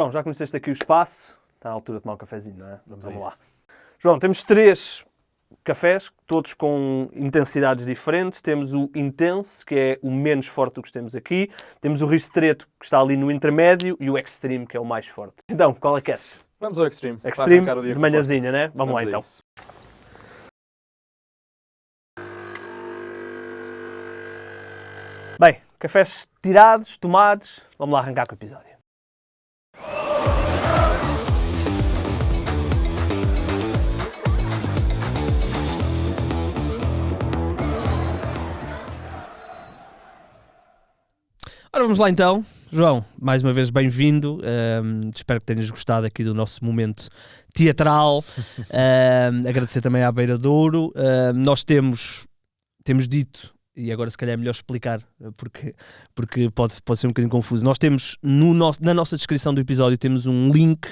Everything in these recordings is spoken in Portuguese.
João, já conheceste aqui o espaço, está na altura de tomar um cafezinho, não é? Vamos lá. João, temos 3 cafés, todos com intensidades diferentes. Temos o Intense, que é o menos forte do que temos aqui. Temos o Ristretto, que está ali no intermédio, e o Extreme, que é o mais forte. Então, qual é que é esse? Vamos ao Extreme. Extreme, de manhãzinha, né? Vamos lá então. Isso. Bem, cafés tirados, tomados, vamos lá arrancar com o episódio. Ora, vamos lá então. João, mais uma vez bem-vindo. Espero que tenhas gostado aqui do nosso momento teatral. Agradecer também à Beira de Ouro. Nós temos dito, e agora se calhar é melhor explicar, porque pode ser um bocadinho confuso. Nós temos na nossa descrição do episódio temos um link.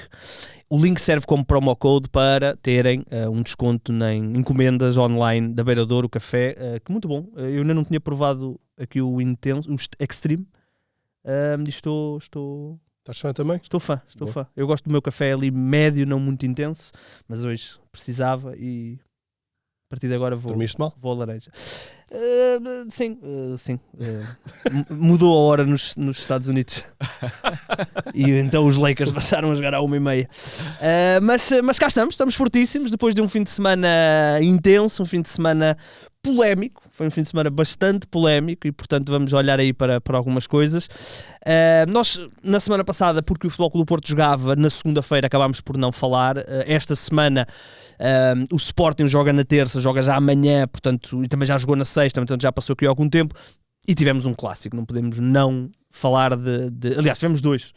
O link serve como promo code para terem um desconto em encomendas online da Beira de Ouro, o café, que muito bom. Eu ainda não tinha provado aqui o Intenso, o Extreme. Estou Estás fã também? Estou fã. Eu gosto do meu café ali médio, não muito intenso, mas hoje precisava e a partir de agora Dormiste mal? vou a laranja. Sim. Mudou a hora nos Estados Unidos. E então os Lakers passaram a jogar à 1h30. Mas cá estamos fortíssimos, depois de um fim de semana intenso, um fim de semana polémico. Foi um fim de semana bastante polémico e, portanto, vamos olhar aí para algumas coisas. Nós, na semana passada, porque o Futebol Clube do Porto jogava na segunda-feira, acabámos por não falar. Esta semana, o Sporting joga na terça, joga já amanhã, portanto, e também já jogou na sexta, portanto, já passou aqui algum tempo. E tivemos um clássico, não podemos não falar aliás, tivemos 2.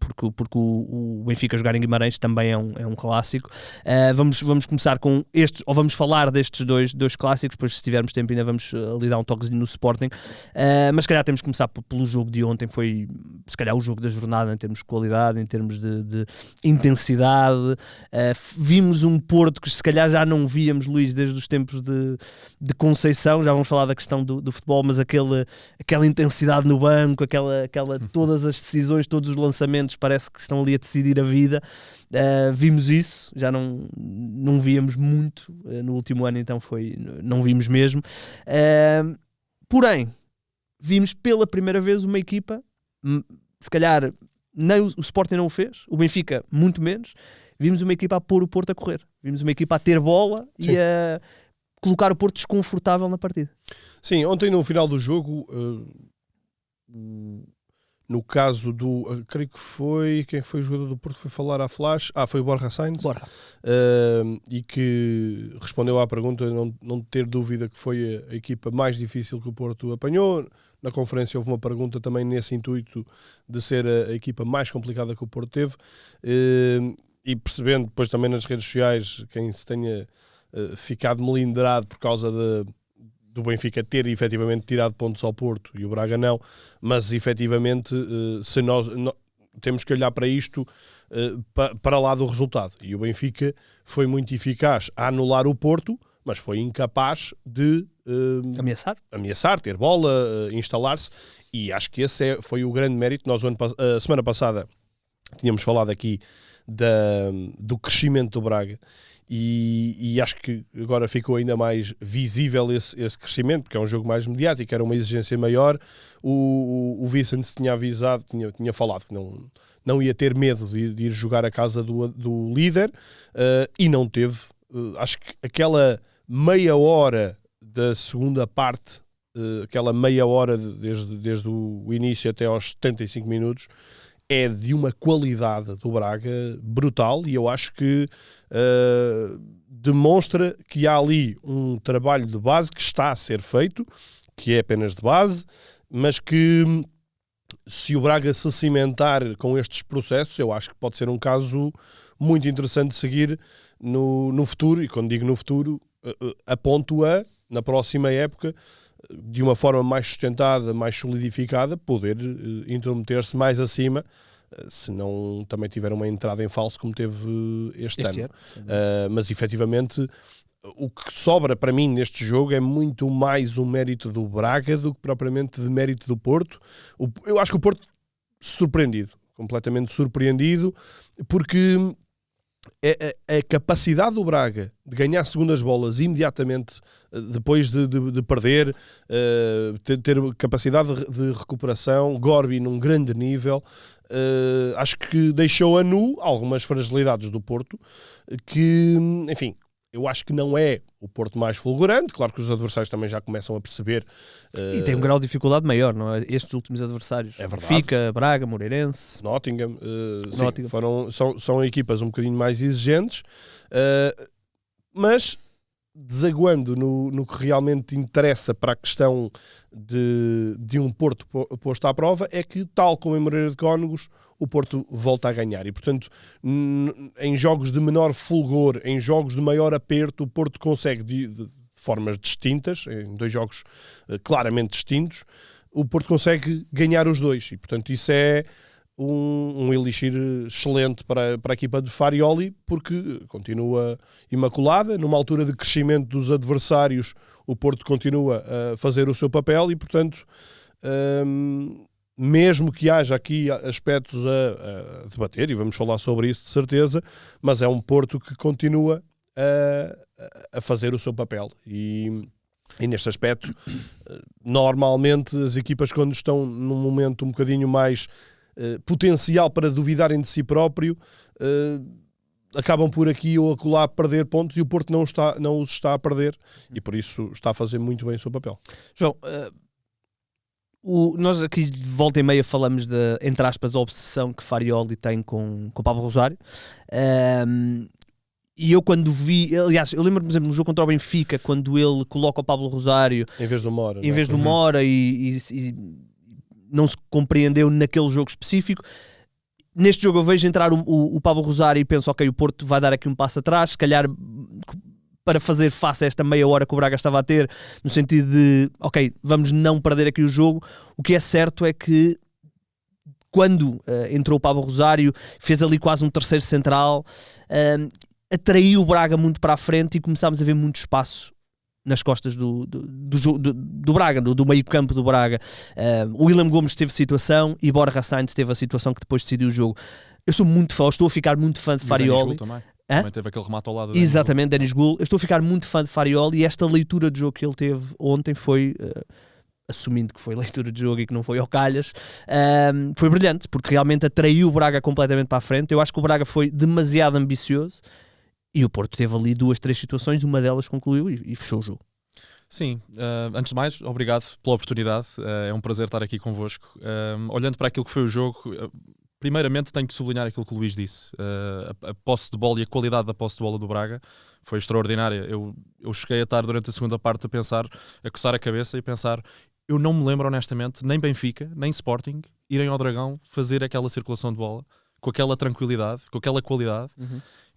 Porque o Benfica jogar em Guimarães também é um clássico. Vamos começar com estes, ou vamos falar destes dois clássicos, depois se tivermos tempo ainda vamos lhe dar um toquezinho no Sporting, mas se calhar temos que começar pelo jogo de ontem. Foi se calhar o jogo da jornada em termos de qualidade, em termos de intensidade. Vimos um Porto que se calhar já não víamos, Luís, desde os tempos de Conceição. Já vamos falar da questão do futebol, mas aquela intensidade no banco, todas as decisões, todos os lançamentos parece que estão ali a decidir a vida. Vimos isso, já não víamos muito no último ano, então não vimos mesmo. Porém, vimos pela primeira vez uma equipa, se calhar nem o Sporting não o fez, o Benfica muito menos. Vimos uma equipa a pôr o Porto a correr, vimos uma equipa a ter bola. Sim. E a colocar o Porto desconfortável na partida. Sim, ontem no final do jogo, no caso creio que foi, quem foi o jogador do Porto que foi falar à Flash? Foi o Borja Sainz. E que respondeu à pergunta, não ter dúvida que foi a equipa mais difícil que o Porto apanhou. Na conferência houve uma pergunta também nesse intuito de ser a equipa mais complicada que o Porto teve. E percebendo depois também nas redes sociais quem se tenha ficado melindrado por causa do Benfica ter efetivamente tirado pontos ao Porto e o Braga não, mas efetivamente se nós temos que olhar para isto para lá do resultado, e o Benfica foi muito eficaz a anular o Porto, mas foi incapaz de ameaçar, ter bola, instalar-se, e acho que esse foi o grande mérito. Nós a semana passada tínhamos falado aqui do crescimento do Braga, e acho que agora ficou ainda mais visível esse crescimento, porque é um jogo mais mediático, era uma exigência maior. O Vicente tinha avisado, tinha falado que não ia ter medo de ir jogar a casa do líder, e não teve. Acho que aquela meia hora da segunda parte, aquela meia hora desde o início até aos 75 minutos, é de uma qualidade do Braga brutal, e eu acho que demonstra que há ali um trabalho de base que está a ser feito, que é apenas de base, mas que se o Braga se cimentar com estes processos, eu acho que pode ser um caso muito interessante de seguir no futuro, e quando digo no futuro, aponto na próxima época, de uma forma mais sustentada, mais solidificada, poder intrometer-se mais acima, se não também tiver uma entrada em falso como teve este ano. Mas efetivamente o que sobra para mim neste jogo é muito mais um mérito do Braga do que propriamente de mérito do Porto. Eu acho que o Porto surpreendido completamente surpreendido, porque a capacidade do Braga de ganhar segundas bolas imediatamente depois de perder, ter capacidade de recuperação, Gorbi num grande nível, acho que deixou a nu algumas fragilidades do Porto, que, enfim, eu acho que não é o Porto mais fulgurante. Claro que os adversários também já começam a perceber. E tem um grau de dificuldade maior, não é? Estes últimos adversários. É verdade. Fica, Braga, Moreirense. Nottingham. Nottingham. Sim, são equipas um bocadinho mais exigentes. Mas desaguando no que realmente interessa para a questão de um Porto posto à prova, é que, tal como em Moreira de Cónegos, o Porto volta a ganhar. E, portanto, em jogos de menor fulgor, em jogos de maior aperto, o Porto consegue, de formas distintas, em 2 jogos claramente distintos, o Porto consegue ganhar os 2. E, portanto, isso é um elixir excelente para a equipa de Farioli, porque continua imaculada. Numa altura de crescimento dos adversários, o Porto continua a fazer o seu papel e, portanto, mesmo que haja aqui aspectos a debater, e vamos falar sobre isso de certeza, mas é um Porto que continua a fazer o seu papel. E neste aspecto, normalmente as equipas, quando estão num momento um bocadinho mais potencial para duvidarem de si próprio, acabam por aqui ou acolá perder pontos, e o Porto não os está a perder, e por isso está a fazer muito bem o seu papel. João, nós aqui de volta e meia falamos de, entre aspas, a obsessão que Farioli tem com o Pablo Rosário. E eu, quando vi, aliás, eu lembro-me, por exemplo, no jogo contra o Benfica, quando ele coloca o Pablo Rosário em vez do Mora, e não se compreendeu naquele jogo específico. Neste jogo eu vejo entrar o Pablo Rosário e penso, ok, o Porto vai dar aqui um passo atrás, se calhar para fazer face a esta meia hora que o Braga estava a ter, no sentido de, ok, vamos não perder aqui o jogo. O que é certo é que quando entrou o Pablo Rosário, fez ali quase um terceiro central, atraiu o Braga muito para a frente e começámos a ver muito espaço nas costas do Braga, do meio campo do Braga. O William Gomes teve situação e Borja Sainz teve a situação que depois decidiu o jogo. Eu sou muito fã, estou a ficar muito fã de Farioli. Também teve aquele remate ao lado. Exatamente, Denis Gul. Eu estou a ficar muito fã de Farioli, e esta leitura de jogo que ele teve ontem foi, assumindo que foi leitura de jogo e que não foi ao calhas, foi brilhante, porque realmente atraiu o Braga completamente para a frente. Eu acho que o Braga foi demasiado ambicioso, e o Porto teve ali 2, 3 situações, uma delas concluiu e fechou o jogo. Sim, antes de mais, obrigado pela oportunidade, é um prazer estar aqui convosco. Olhando para aquilo que foi o jogo, primeiramente tenho que sublinhar aquilo que o Luís disse. A posse de bola e a qualidade da posse de bola do Braga foi extraordinária. Eu cheguei a estar durante a segunda parte a coçar a cabeça e pensar, eu não me lembro honestamente, nem Benfica, nem Sporting, irem ao Dragão fazer aquela circulação de bola, com aquela tranquilidade, com aquela qualidade.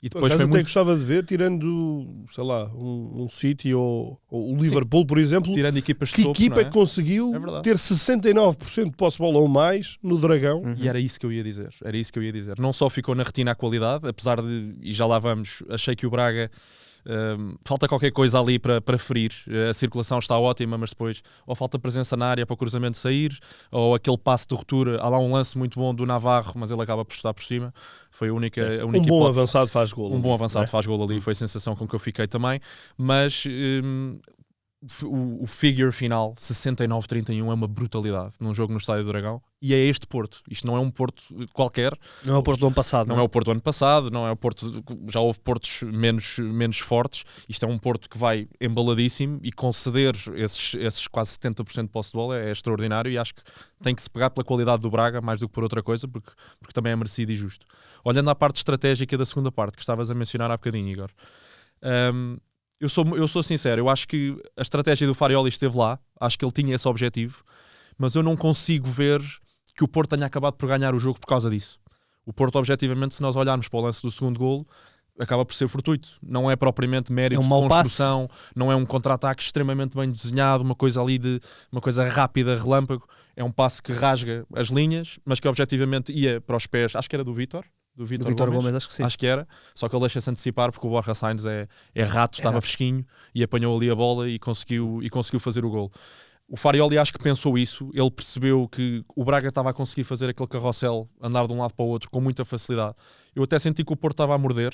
E depois foi até gostava de ver, tirando, sei lá, um City ou o Liverpool, por exemplo, tirando equipas de que topo, equipa não é? conseguiu ter 69% de posse de bola ou mais no Dragão. E era isso que eu ia dizer. Não só ficou na retina a qualidade, apesar de, e já lá vamos, achei que o Braga falta qualquer coisa ali para ferir. A circulação está ótima, mas depois ou falta presença na área para o cruzamento sair, ou aquele passe de ruptura. Há lá um lance muito bom do Navarro, mas ele acaba por estar por cima. Foi a única um bom hipótese. Avançado faz golo. Um bom avançado faz golo ali, foi a sensação com que eu fiquei também. Mas o figure final 69-31 é uma brutalidade num jogo no Estádio do Dragão, e é este Porto. Isto não é um Porto qualquer. Não é o Porto do ano passado. Não é o Porto do ano passado, não é o Porto, já houve Portos menos fortes. Isto é um Porto que vai embaladíssimo, e conceder esses quase 70% de posse de bola é extraordinário, e acho que tem que se pegar pela qualidade do Braga mais do que por outra coisa, porque também é merecido e justo. Olhando à parte estratégica da segunda parte, que estavas a mencionar há bocadinho, Igor, eu sou sincero, eu acho que a estratégia do Farioli esteve lá, acho que ele tinha esse objetivo, mas eu não consigo ver que o Porto tenha acabado por ganhar o jogo por causa disso. O Porto, objetivamente, se nós olharmos para o lance do segundo golo, acaba por ser fortuito. Não é propriamente mérito de construção, não é um contra-ataque extremamente bem desenhado, uma coisa rápida, relâmpago. É um passe que rasga as linhas, mas que objetivamente ia para os pés, acho que era do Vítor Gomes, acho que sim. Acho que era, só que ele deixa-se antecipar porque o Borja Sainz é rato, estava fresquinho e apanhou ali a bola e conseguiu fazer o golo. O Farioli acho que pensou isso, ele percebeu que o Braga estava a conseguir fazer aquele carrossel, andar de um lado para o outro com muita facilidade. Eu até senti que o Porto estava a morder,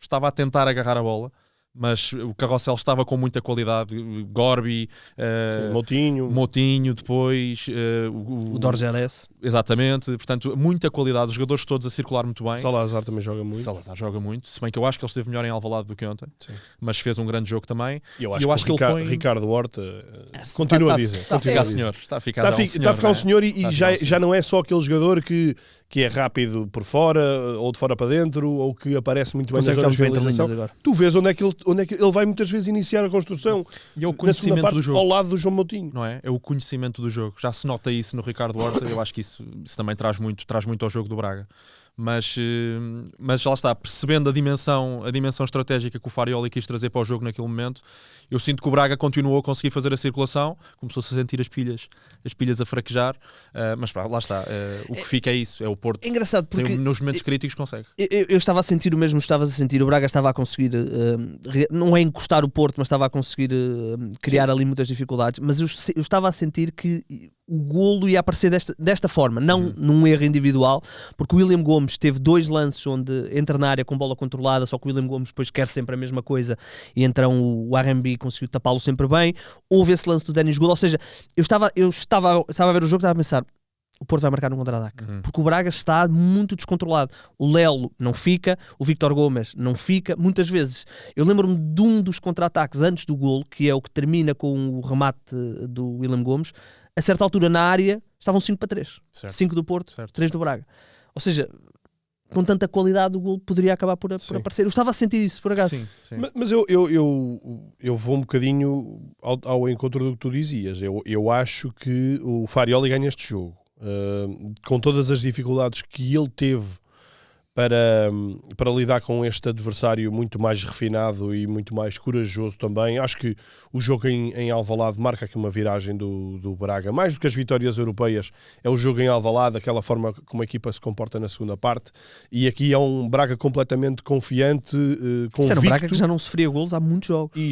estava a tentar agarrar a bola, mas o carrossel estava com muita qualidade. Gorbi, Moutinho depois, o Dorgeles. Exatamente, portanto, muita qualidade, os jogadores todos a circular muito bem. Salazar também joga muito. Salazar joga muito, se bem que eu acho que ele esteve melhor em Alvalade do que ontem. Sim. Mas fez um grande jogo também. E eu acho que ele põe... Ricardo Horta continua a dizer. Está a ficar senhor. Está a ficar um senhor e já não é só aquele jogador que é rápido por fora ou de fora para dentro ou que aparece muito bem nas zonas de finalização. Tu vês onde é que ele vai muitas vezes iniciar a construção. E é o conhecimento do jogo. Ao lado do João Moutinho. Não é? É o conhecimento do jogo. Já se nota isso no Ricardo Horta. Eu acho que isso também traz muito ao jogo do Braga. Mas já lá está, percebendo a dimensão estratégica que o Farioli quis trazer para o jogo naquele momento, eu sinto que o Braga continuou a conseguir fazer a circulação, começou-se a sentir as pilhas a fraquejar, mas lá está, o que fica é isso, é o Porto. É engraçado porque nos momentos críticos consegue. Eu estava a sentir o mesmo que estavas a sentir, o Braga estava a conseguir, não é encostar o Porto, mas estava a conseguir criar ali muitas dificuldades, mas eu estava a sentir que o golo ia aparecer desta forma, não num erro individual, porque o William Gomes teve 2 lances onde entra na área com bola controlada, só que o William Gomes depois quer sempre a mesma coisa e então o RMB conseguiu tapá-lo sempre bem. Houve esse lance do Denis Golo, ou seja, eu estava a ver o jogo e estava a pensar, o Porto vai marcar num contra-ataque, porque o Braga está muito descontrolado. O Lelo não fica, o Víctor Gomes não fica, muitas vezes. Eu lembro-me de um dos contra-ataques antes do golo, que é o que termina com o remate do William Gomes. A certa altura na área estavam 5-3, 5 do Porto, 3 do Braga, ou seja, com tanta qualidade o golo poderia acabar por aparecer. Eu estava a sentir isso, por acaso. Sim. Mas eu vou um bocadinho ao encontro do que tu dizias. Eu acho que o Farioli ganha este jogo, com todas as dificuldades que ele teve para lidar com este adversário muito mais refinado e muito mais corajoso também. Acho que o jogo em Alvalade marca aqui uma viragem do Braga. Mais do que as vitórias europeias, é o jogo em Alvalade, aquela forma como a equipa se comporta na segunda parte. E aqui é um Braga completamente confiante, convicto. Era um Braga que já não sofria golos há muitos jogos. E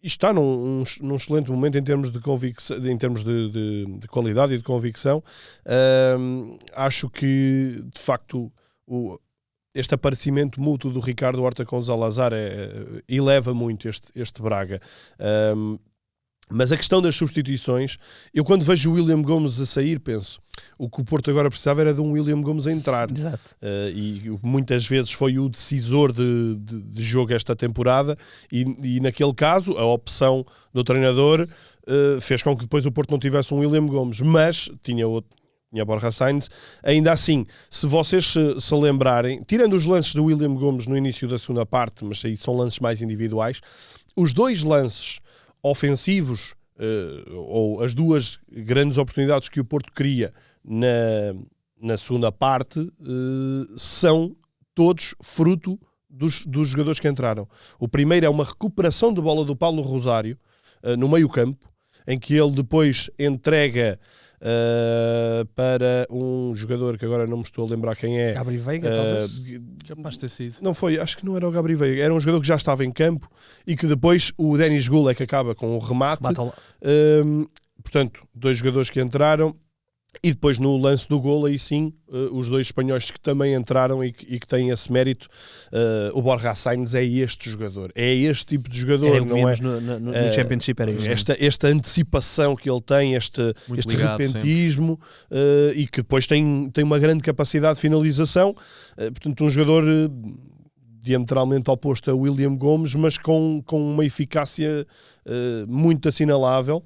está num excelente momento em termos de convicção, em termos de qualidade e de convicção. Acho que, de facto, este aparecimento mútuo do Ricardo Horta com o Salazar eleva muito este Braga. Mas a questão das substituições, eu quando vejo o William Gomes a sair, penso, o que o Porto agora precisava era de um William Gomes a entrar. Exato. E muitas vezes foi o decisor de jogo esta temporada e naquele caso a opção do treinador fez com que depois o Porto não tivesse um William Gomes, mas tinha Borja Sainz. Ainda assim, se vocês se lembrarem, tirando os lances do William Gomes no início da segunda parte, mas aí são lances mais individuais, os 2 lances ofensivos, ou as 2 grandes oportunidades que o Porto cria na segunda parte, são todos fruto dos jogadores que entraram. O primeiro é uma recuperação de bola do Paulo Rosário no meio campo, em que ele depois entrega para um jogador que agora não me estou a lembrar quem é. Gabri Veiga, talvez. Capaz de ter sido. Não foi, acho que não era o Gabri Veiga, era um jogador que já estava em campo e que depois o Denis Golo é que acaba com o remate. Portanto, 2 jogadores que entraram. E depois no lance do golo, aí sim, os 2 espanhóis que também entraram e que têm esse mérito. O Borja Sainz é este jogador, é este tipo de jogador, não é? No Championship era isto. Esta antecipação que ele tem, este repentismo, e que depois tem uma grande capacidade de finalização. Portanto, um jogador diametralmente oposto a William Gomes, mas com uma eficácia muito assinalável.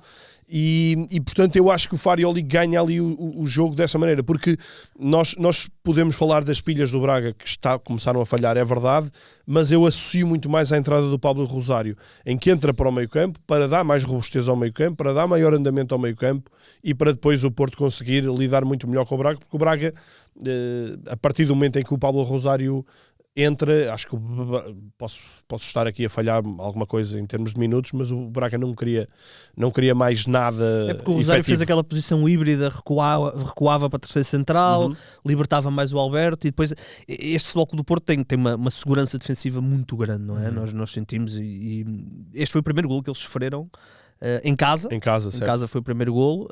E portanto eu acho que o Farioli ganha ali o jogo dessa maneira, porque nós podemos falar das pilhas do Braga que começaram a falhar, é verdade, mas eu associo muito mais à entrada do Pablo Rosário, em que entra para o meio campo para dar mais robustez ao meio campo, para dar maior andamento ao meio campo e para depois o Porto conseguir lidar muito melhor com o Braga, porque o Braga, a partir do momento em que o Pablo Rosário entra, acho que posso estar aqui a falhar alguma coisa em termos de minutos, mas o Braga não queria mais nada. É porque o Rosário fez aquela posição híbrida, recuava para a terceira central, libertava mais o Alberto, e depois este Futebol Clube do Porto tem uma segurança defensiva muito grande, não é? Nós sentimos, e este foi o primeiro golo que eles sofreram em casa. Em casa, certo. Em casa foi o primeiro golo.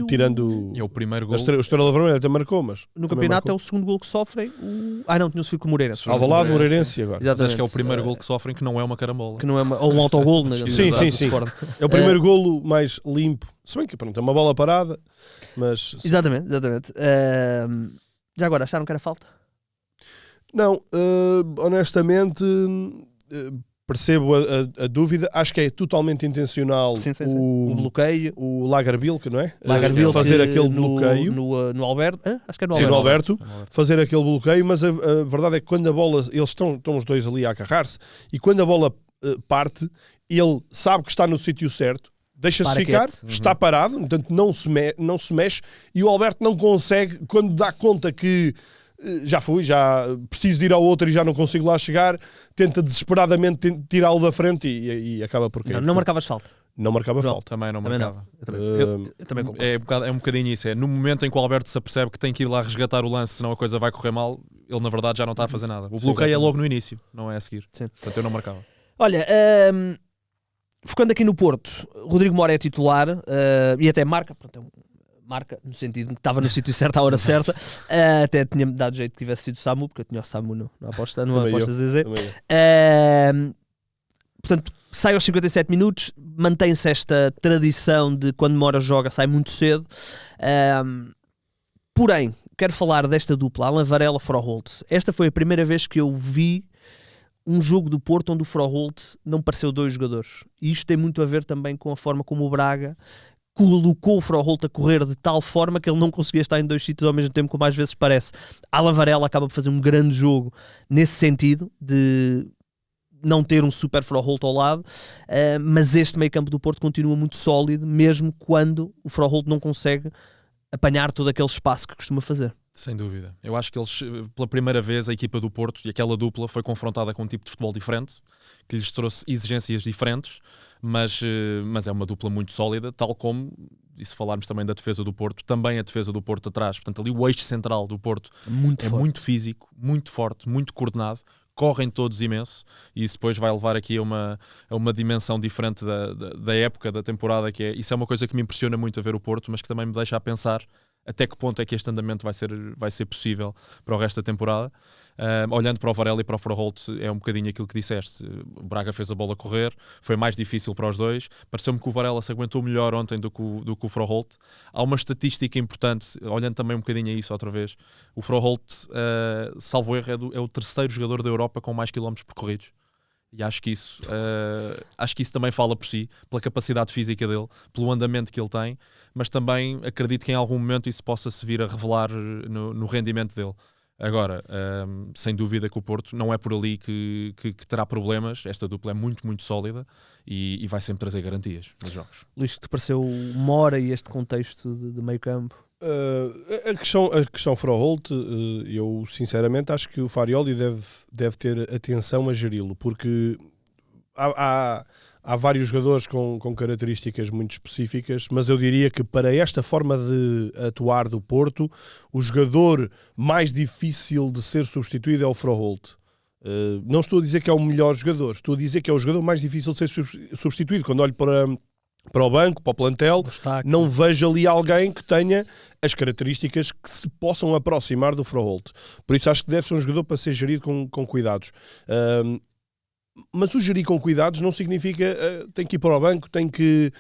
Tirando o primeiro golo. O Estrela Vermelha até marcou, mas... No campeonato é o segundo golo que sofrem. Não, tinha-se fui com o Moreirense. Alvalade, Moreirense agora. Mas acho que é o primeiro golo que sofrem que não é uma carambola. Que não é ou um autogolo. Sim. É o primeiro golo mais limpo. Se bem que pronto, é uma bola parada, mas... Exatamente. Já agora, acharam que era falta? Não, honestamente... percebo a dúvida, acho que é totalmente intencional. Sim. O bloqueio, o Lagerbilk, não é? Lagerbilk fazer aquele bloqueio no Alberto, acho que é no Alberto. Sim, no Alberto, fazer aquele bloqueio, mas a verdade é que quando a bola, eles estão os dois ali a agarrar-se, e quando a bola parte, ele sabe que está no sítio certo, deixa-se ficar, está parado, portanto não se mexe, e o Alberto não consegue, quando dá conta que já preciso de ir ao outro e já não consigo lá chegar, tenta desesperadamente tirá-lo da frente e acaba por cair. Não marcavas falta? Não marcava falta. Também não marcava. Eu também concordo. É um bocadinho isso. No momento em que o Alberto se apercebe que tem que ir lá resgatar o lance, senão a coisa vai correr mal, ele na verdade já não está a fazer nada. O bloqueio é logo no início, não é a seguir. Sim. Portanto eu não marcava. Olha, focando aqui no Porto, Rodrigo Mora é titular e até marca, marca, no sentido que estava no sítio certo à hora certa. Até tinha-me dado jeito que tivesse sido o Samu, porque eu tinha o Samu na aposta ZZ. Portanto, sai aos 57 minutos, mantém-se esta tradição de quando Mora joga, sai muito cedo. Porém, quero falar desta dupla, Alan Varela e Froholt. Esta foi a primeira vez que eu vi um jogo do Porto onde o Froholt não pareceu dois jogadores. E isto tem muito a ver também com a forma como o Braga colocou o Froholt a correr de tal forma que ele não conseguia estar em dois sítios ao mesmo tempo, como às vezes parece. Alan Varela acaba por fazer um grande jogo nesse sentido, de não ter um super Froholt ao lado, mas este meio campo do Porto continua muito sólido, mesmo quando o Froholt não consegue apanhar todo aquele espaço que costuma fazer. Sem dúvida. Eu acho que eles, pela primeira vez, a equipa do Porto e aquela dupla foi confrontada com um tipo de futebol diferente, que lhes trouxe exigências diferentes, mas é uma dupla muito sólida, tal como, e se falarmos também da defesa do Porto, também a defesa do Porto atrás. Portanto, ali o eixo central do Porto é muito físico, muito forte, muito coordenado, correm todos imenso, e isso depois vai levar aqui a uma dimensão diferente da época, da temporada, que isso é uma coisa que me impressiona muito a ver o Porto, mas que também me deixa a pensar até que ponto é que este andamento vai ser possível para o resto da temporada. Olhando para o Varela e para o Froholt, é um bocadinho aquilo que disseste. O Braga fez a bola correr, foi mais difícil para os dois. Pareceu-me que o Varela se aguentou melhor ontem do que o Froholt. Há uma estatística importante, olhando também um bocadinho a isso outra vez. O Froholt, salvo erro, é o terceiro jogador da Europa com mais quilómetros percorridos. E acho que isso também fala por si, pela capacidade física dele, pelo andamento que ele tem, mas também acredito que em algum momento isso possa se vir a revelar no rendimento dele. Agora, sem dúvida que o Porto não é por ali que terá problemas. Esta dupla é muito, muito sólida e vai sempre trazer garantias nos jogos. Luís, que te pareceu Mora e este contexto de meio campo? A questão Froholt, eu sinceramente acho que o Farioli deve ter atenção a geri-lo, porque há vários jogadores com características muito específicas, mas eu diria que para esta forma de atuar do Porto, o jogador mais difícil de ser substituído é o Froholt. Não estou a dizer que é o melhor jogador, estou a dizer que é o jogador mais difícil de ser substituído. Quando olho para o banco, para o plantel, não vejo ali alguém que tenha as características que se possam aproximar do Froholt. Por isso acho que deve ser um jogador para ser gerido com cuidados. Mas o gerir com cuidados não significa tem que ir para o banco, tem que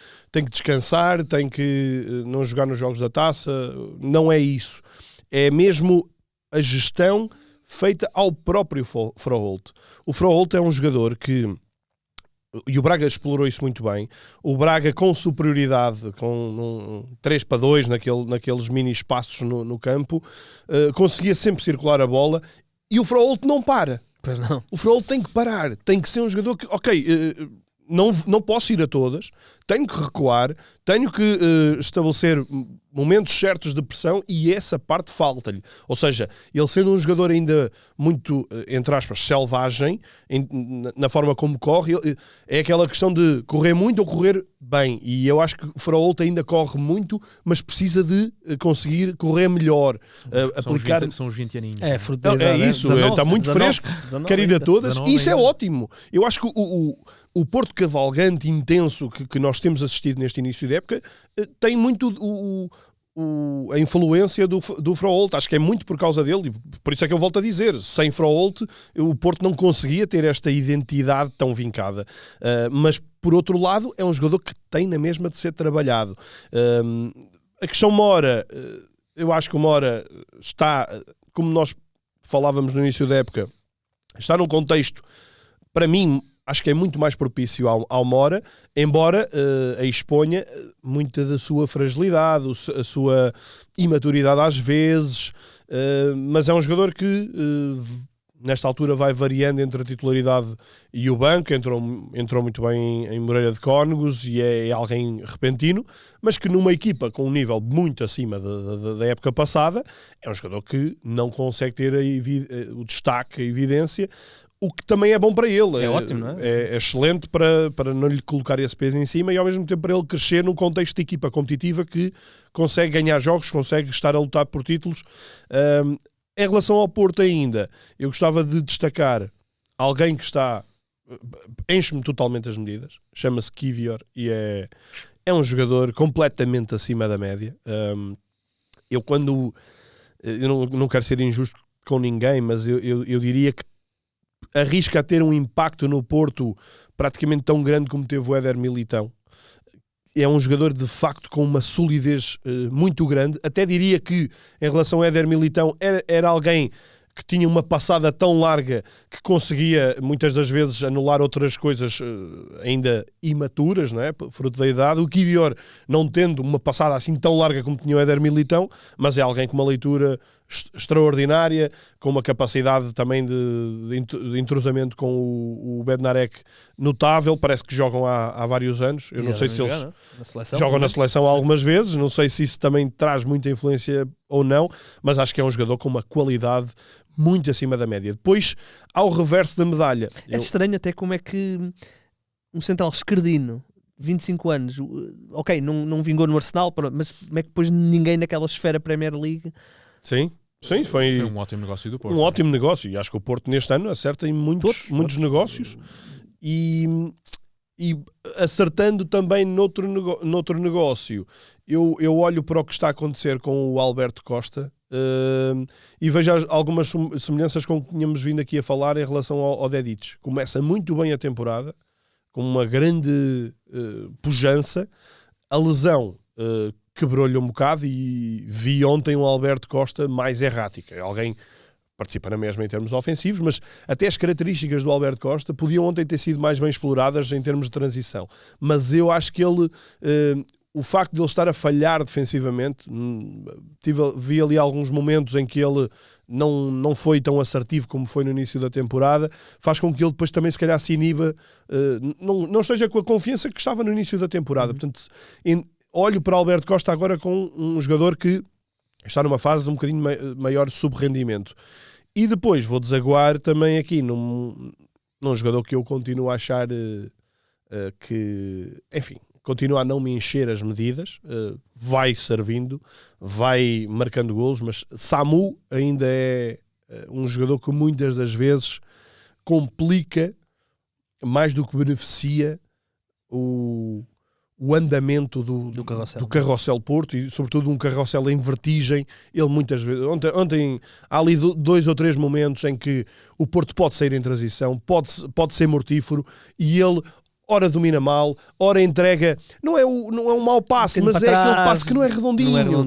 descansar, tem que não jogar nos jogos da taça. Não é isso. É mesmo a gestão feita ao próprio Froholt. O Froholt é um jogador que, e o Braga explorou isso muito bem, o Braga com superioridade, com 3-2 naqueles mini espaços no campo, conseguia sempre circular a bola, e o Froholt não para. Pois não. O Froholt tem que parar, tem que ser um jogador que, não posso ir a todas, tenho que recuar, tenho que estabelecer momentos certos de pressão, e essa parte falta-lhe. Ou seja, ele sendo um jogador ainda muito, entre aspas, selvagem, na forma como corre, é aquela questão de correr muito ou correr bem. E eu acho que o Fraolta ainda corre muito, mas precisa de conseguir correr melhor. São os 20 aninhos. É, é isso, está muito 19, fresco, 19 quer ir a todas, e isso é ainda. ótimo. Eu acho que o Porto cavalgante, intenso, que nós temos assistido neste início de época, tem muito a influência do Fraolta. Acho que é muito por causa dele, e por isso é que eu volto a dizer, sem Fraolta o Porto não conseguia ter esta identidade tão vincada. Mas, por outro lado, é um jogador que tem na mesma de ser trabalhado. A questão Mora, eu acho que o Mora está, como nós falávamos no início da época, está num contexto, para mim, acho que é muito mais propício ao Mora, embora exponha muita da sua fragilidade, a sua imaturidade às vezes, mas é um jogador que nesta altura vai variando entre a titularidade e o banco. Entrou muito bem em Moreira de Cónegos e é alguém repentino, mas que numa equipa com um nível muito acima da época passada, é um jogador que não consegue ter o destaque, a evidência, o que também é bom para ele. É ótimo, não é? É excelente para não lhe colocar esse peso em cima, e ao mesmo tempo para ele crescer num contexto de equipa competitiva que consegue ganhar jogos, consegue estar a lutar por títulos. Em relação ao Porto ainda, eu gostava de destacar alguém que enche-me totalmente as medidas, chama-se Kivior, e é um jogador completamente acima da média. Eu não quero ser injusto com ninguém, mas eu diria que arrisca a ter um impacto no Porto praticamente tão grande como teve o Éder Militão. É um jogador de facto com uma solidez muito grande. Até diria que em relação ao Éder Militão era alguém que tinha uma passada tão larga que conseguia muitas das vezes anular outras coisas ainda imaturas, não é? Fruto da idade. O Kivior, não tendo uma passada assim tão larga como tinha o Éder Militão, mas é alguém com uma leitura extraordinária, com uma capacidade também de entrosamento com o Bednarek notável. Parece que jogam há vários anos. Eu não sei se eles jogam na seleção algumas vezes, não sei se isso também traz muita influência ou não, mas acho que é um jogador com uma qualidade muito acima da média. Depois, ao reverso da medalha... É estranho até como é que um central esquerdino, 25 anos, ok, não vingou no Arsenal, mas como é que depois ninguém naquela esfera Premier League... Sim, foi um ótimo negócio do Porto. Um ótimo negócio, e acho que o Porto neste ano acerta em muitos negócios, e acertando também noutro negócio. Eu olho para o que está a acontecer com o Alberto Costa e vejo algumas semelhanças com o que tínhamos vindo aqui a falar em relação ao Dedić. Começa muito bem a temporada, com uma grande pujança. A lesão quebrou-lhe um bocado, e vi ontem um Alberto Costa mais errático. Alguém participa na mesma em termos ofensivos, mas até as características do Alberto Costa podiam ontem ter sido mais bem exploradas em termos de transição. Mas eu acho que ele, o facto de ele estar a falhar defensivamente, vi ali alguns momentos em que ele não foi tão assertivo como foi no início da temporada, faz com que ele depois também se calhar se iniba, não esteja com a confiança que estava no início da temporada. Portanto, olho para Alberto Costa agora com um jogador que está numa fase de um bocadinho maior sub-rendimento. E depois vou desaguar também aqui num jogador que eu continuo a achar que, enfim, continua a não me encher as medidas, vai servindo, vai marcando golos, mas Samu ainda é um jogador que muitas das vezes complica mais do que beneficia o andamento do carrossel Porto, e sobretudo um carrossel em vertigem. Ele muitas vezes, ontem há ali 2 ou 3 momentos em que o Porto pode sair em transição, pode ser mortífero, e ele ora domina mal, ora entrega, não é um mau passe, mas é aquele passe que não é redondinho.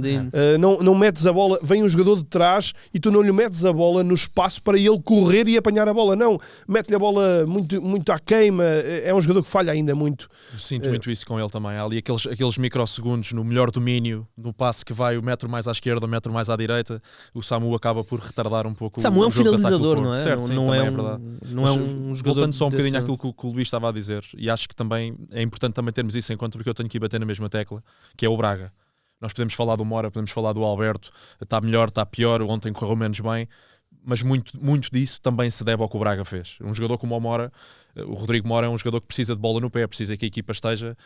Não metes a bola, vem um jogador de trás e tu não lhe metes a bola no espaço para ele correr e apanhar a bola, não, mete-lhe a bola muito à queima. É um jogador que falha ainda muito. Eu sinto muito isso com ele também. Há ali aqueles microsegundos no melhor domínio, no passe que vai o metro mais à esquerda, o metro mais à direita, o Samu acaba por retardar um pouco. Samu é um jogo finalizador, não é? Certo, não é verdade. Não é um jogador. Voltando só um bocadinho àquilo que o Luís estava a dizer, e acho que também é importante também termos isso em conta, porque eu tenho que ir bater na mesma tecla, que é o Braga. Nós podemos falar do Mora, podemos falar do Alberto, está melhor, está pior, ontem correu menos bem, mas muito disso também se deve ao que o Braga fez. Um jogador como o Mora, o Rodrigo Mora é um jogador que precisa de bola no pé, precisa que a equipa esteja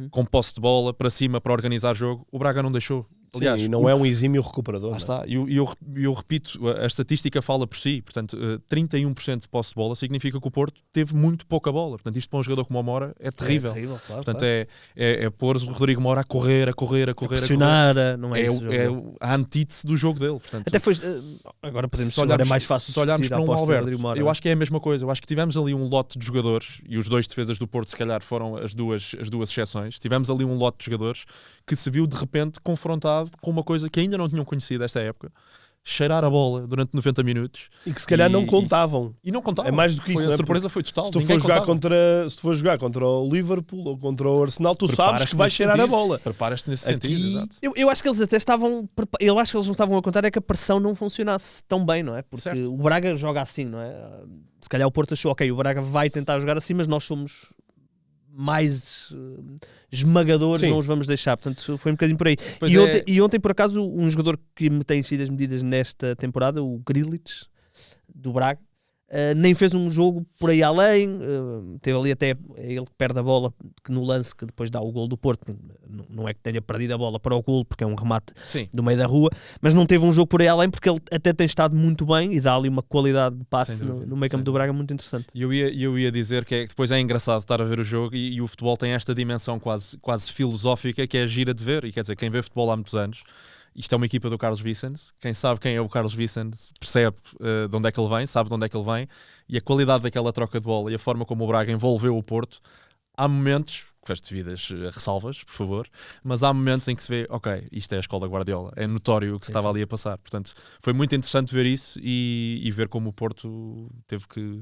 com posse de bola para cima para organizar jogo. O Braga não deixou. Aliás, sim, e não é um exímio recuperador. Lá está. E eu repito, a estatística fala por si. Portanto, 31% de posse de bola significa que o Porto teve muito pouca bola. Portanto, isto para um jogador como o Mora é terrível. Claro, portanto, claro. É pôr o Rodrigo Mora a correr. Pressionar, não é isso. É a antítese do jogo dele. Portanto, até foi... Agora podemos se olharmos, é mais fácil se olharmos para um Alberto, eu acho que é a mesma coisa. Eu acho que tivemos ali um lote de jogadores, e os dois defesas do Porto se calhar foram as duas exceções. Tivemos ali um lote de jogadores que se viu de repente confrontado com uma coisa que ainda não tinham conhecido esta época: cheirar a bola durante 90 minutos. E que se calhar não contavam. E não contavam. É mais do que isso. A surpresa foi total. Se tu for jogar contra o Liverpool ou contra o Arsenal, tu sabes que vais cheirar a bola. Preparas-te nesse sentido, exato. Eu acho que eles até estavam... Eu acho que eles não estavam a contar é que a pressão não funcionasse tão bem, não é? Porque certo. O Braga joga assim, não é? Se calhar o Porto achou, ok, o Braga vai tentar jogar assim, mas nós somos mais esmagadores, não os vamos deixar. Portanto, foi um bocadinho por aí. E ontem, por acaso, um jogador que me tem sido as medidas nesta temporada, o Grealish, do Braga, nem fez um jogo por aí além, teve ali até ele que perde a bola, que no lance que depois dá o gol do Porto, não é que tenha perdido a bola para o gol, porque é um remate do meio da rua, mas não teve um jogo por aí além, porque ele até tem estado muito bem e dá ali uma qualidade de passe no meio campo do Braga muito interessante. E eu ia dizer que depois é engraçado estar a ver o jogo e o futebol tem esta dimensão quase filosófica, que é gira de ver, e quer dizer, quem vê futebol há muitos anos, isto é uma equipa do Carlos Vicens. Quem sabe quem é o Carlos Vicens percebe de onde é que ele vem, sabe de onde é que ele vem, e a qualidade daquela troca de bola e a forma como o Braga envolveu o Porto. Há momentos, com as devidas ressalvas, por favor, mas há momentos em que se vê, ok, isto é a escola Guardiola, é notório o que se estava ali a passar. Portanto, foi muito interessante ver isso e ver como o Porto teve que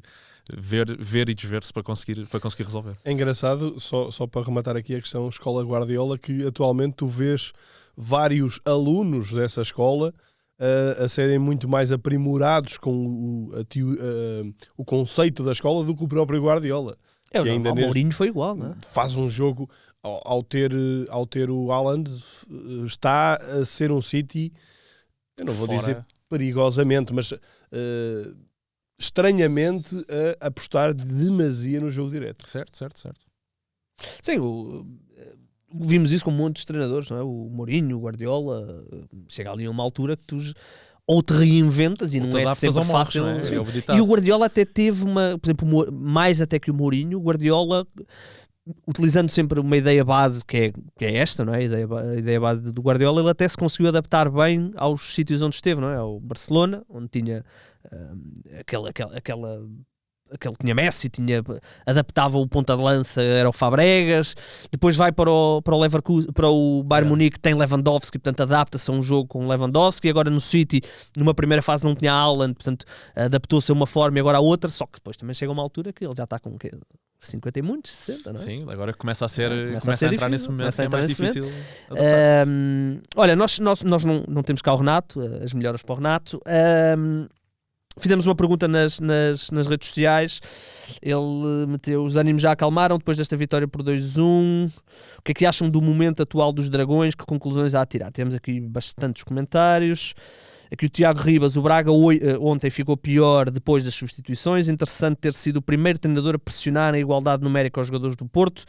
ver e desver-se para conseguir resolver. É engraçado, só para rematar aqui a questão escola Guardiola, que atualmente tu vês vários alunos dessa escola a serem muito mais aprimorados com o conceito da escola do que o próprio Guardiola. O Mourinho foi igual, não é? Faz um jogo, ao ter o Haaland, está a ser um City, eu não vou dizer perigosamente, mas estranhamente a apostar demasia no jogo direto. Certo. Sim, vimos isso com muitos treinadores, não é? O Mourinho, o Guardiola, chega ali a uma altura que tu ou te reinventas e não é sempre fácil. Não é? E o Guardiola até teve por exemplo, mais até que o Mourinho, o Guardiola, utilizando sempre uma ideia base que é esta, não é? A ideia base do Guardiola, ele até se conseguiu adaptar bem aos sítios onde esteve, não é? Ao Barcelona, onde tinha aquele tinha Messi, adaptava o ponta de lança, era o Fabregas, depois vai para o Leverkusen, para o Bayern Munique, tem Lewandowski, portanto adapta-se a um jogo com Lewandowski. Agora no City, numa primeira fase não tinha Haaland, portanto adaptou-se a uma forma e agora a outra, só que depois também chega uma altura que ele já está com 50 e muitos, 60, não é? Sim, agora começa a entrar nesse momento, é mais difícil olha, nós não temos cá o Renato, as melhoras para o Renato. Fizemos uma pergunta nas redes sociais. Ele meteu: os ânimos já acalmaram depois desta vitória por 2-1. O que é que acham do momento atual dos Dragões? Que conclusões há a tirar? Temos aqui bastantes comentários. Aqui o Tiago Ribas: o Braga ontem ficou pior depois das substituições. Interessante ter sido o primeiro treinador a pressionar a igualdade numérica aos jogadores do Porto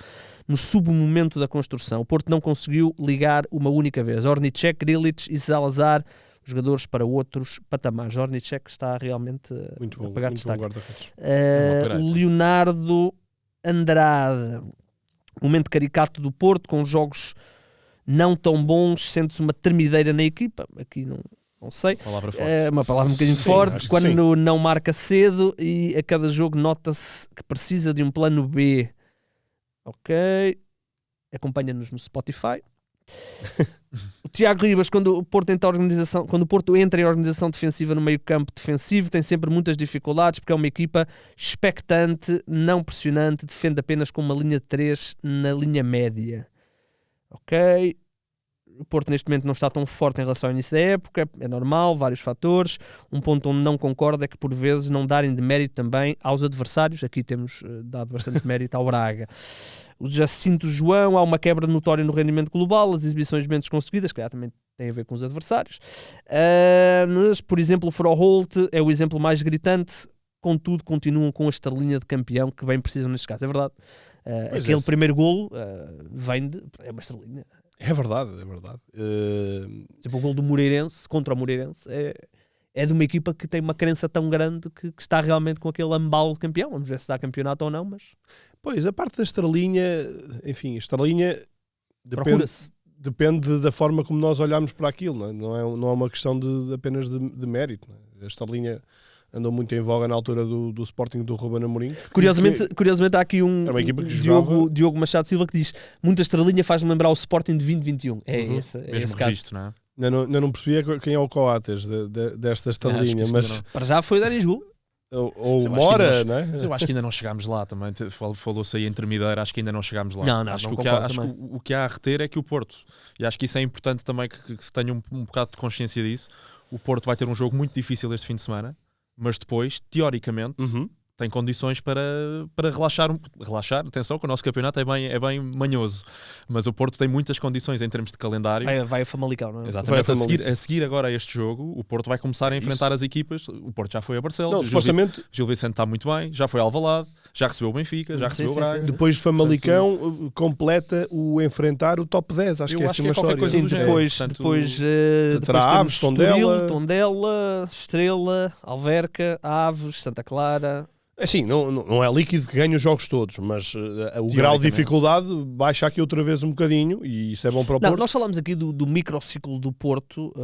no submomento da construção. O Porto não conseguiu ligar uma única vez. Ornicek, Grealish e Salazar, jogadores para outros patamares. Ornicek está realmente a pegar destaque. Leonardo Andrade: momento caricato do Porto, com jogos não tão bons, sente-se uma tremideira na equipa. Aqui não sei. Uma palavra um bocadinho forte. Quando não marca cedo e a cada jogo nota-se que precisa de um plano B. Ok. Acompanha-nos no Spotify. O Tiago Ribas: quando o Porto entra em organização defensiva no meio campo defensivo, tem sempre muitas dificuldades, porque é uma equipa expectante, não pressionante, defende apenas com uma linha de 3 na linha média. Ok. o Porto neste momento não está tão forte em relação ao início da época, é normal, vários fatores. Um ponto onde não concordo é que por vezes não darem de mérito também aos adversários. Aqui temos dado bastante mérito ao Braga. O Jacinto João, há uma quebra notória no rendimento global, as exibições menos conseguidas, que também tem a ver com os adversários. Mas, por exemplo, o Froholt é o exemplo mais gritante, contudo continuam com a estrelinha de campeão que bem precisam neste caso, é verdade. Aquele primeiro golo é uma estrelinha. É verdade, é verdade. Tipo, o golo do Moreirense contra o Moreirense é de uma equipa que tem uma crença tão grande que está realmente com aquele embalo de campeão. Vamos ver se dá campeonato ou não, mas... Pois, a parte da estrelinha, enfim, a estrelinha depende da forma como nós olhamos para aquilo, não é uma questão apenas de mérito. Não é? A estrelinha andou muito em voga na altura do Sporting do Ruben Amorim. Curiosamente há aqui uma equipa que Diogo Machado Silva que diz: muita estrelinha faz-me lembrar o Sporting de 2021. Esse registro, não é? Ainda não percebia quem é o Coates desta estrelinha, mas para já foi Dani Jogo. Ou Mora, não é? Mas eu acho que ainda não chegámos lá também. Falou-se aí intermediário, acho que ainda não chegámos lá. Acho que o que há a reter é que o Porto, e acho que isso é importante também que se tenha um bocado de consciência disso. O Porto vai ter um jogo muito difícil este fim de semana, mas depois, teoricamente, tem condições para relaxar. Atenção que o nosso campeonato é bem manhoso, mas o Porto tem muitas condições em termos de calendário. Vai a Famalicão, não é? Exatamente. A seguir agora a este jogo, o Porto vai começar a enfrentar as equipas. O Porto já foi a Barcelos, Gil Vicente está muito bem, já foi a Alvalade, já recebeu o Benfica, já recebeu o Braga. Depois de Famalicão, completa o enfrentar o top 10. Acho que é uma história. Sim, depois terá Aves, Tondela, Estrela, Alverca, Aves, Santa Clara. Assim, não é líquido que ganha os jogos todos, mas o grau de dificuldade baixa aqui outra vez um bocadinho e isso é bom para o Porto. Nós falamos aqui do microciclo do Porto,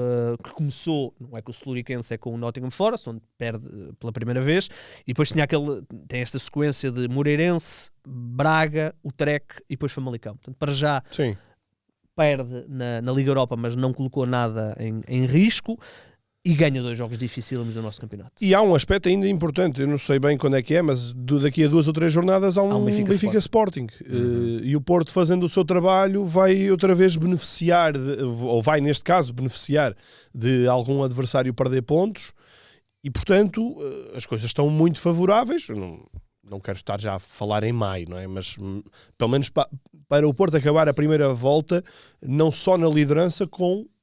que começou, não é com o Celuriquense, é com o Nottingham Forest, onde perde pela primeira vez, e depois tem esta sequência de Moreirense, Braga, Utrecht e depois Famalicão. Portanto, para já perde na Liga Europa, mas não colocou nada em risco. E ganha 2 jogos dificílimos do nosso campeonato. E há um aspecto ainda importante, eu não sei bem quando é que é, mas daqui a 2 ou 3 jornadas há um Benfica Sporting. E o Porto, fazendo o seu trabalho, vai outra vez beneficiar, ou vai neste caso beneficiar de algum adversário perder pontos, e portanto as coisas estão muito favoráveis. Não quero estar já a falar em maio, não é? Mas pelo menos para o Porto acabar a primeira volta, não só na liderança,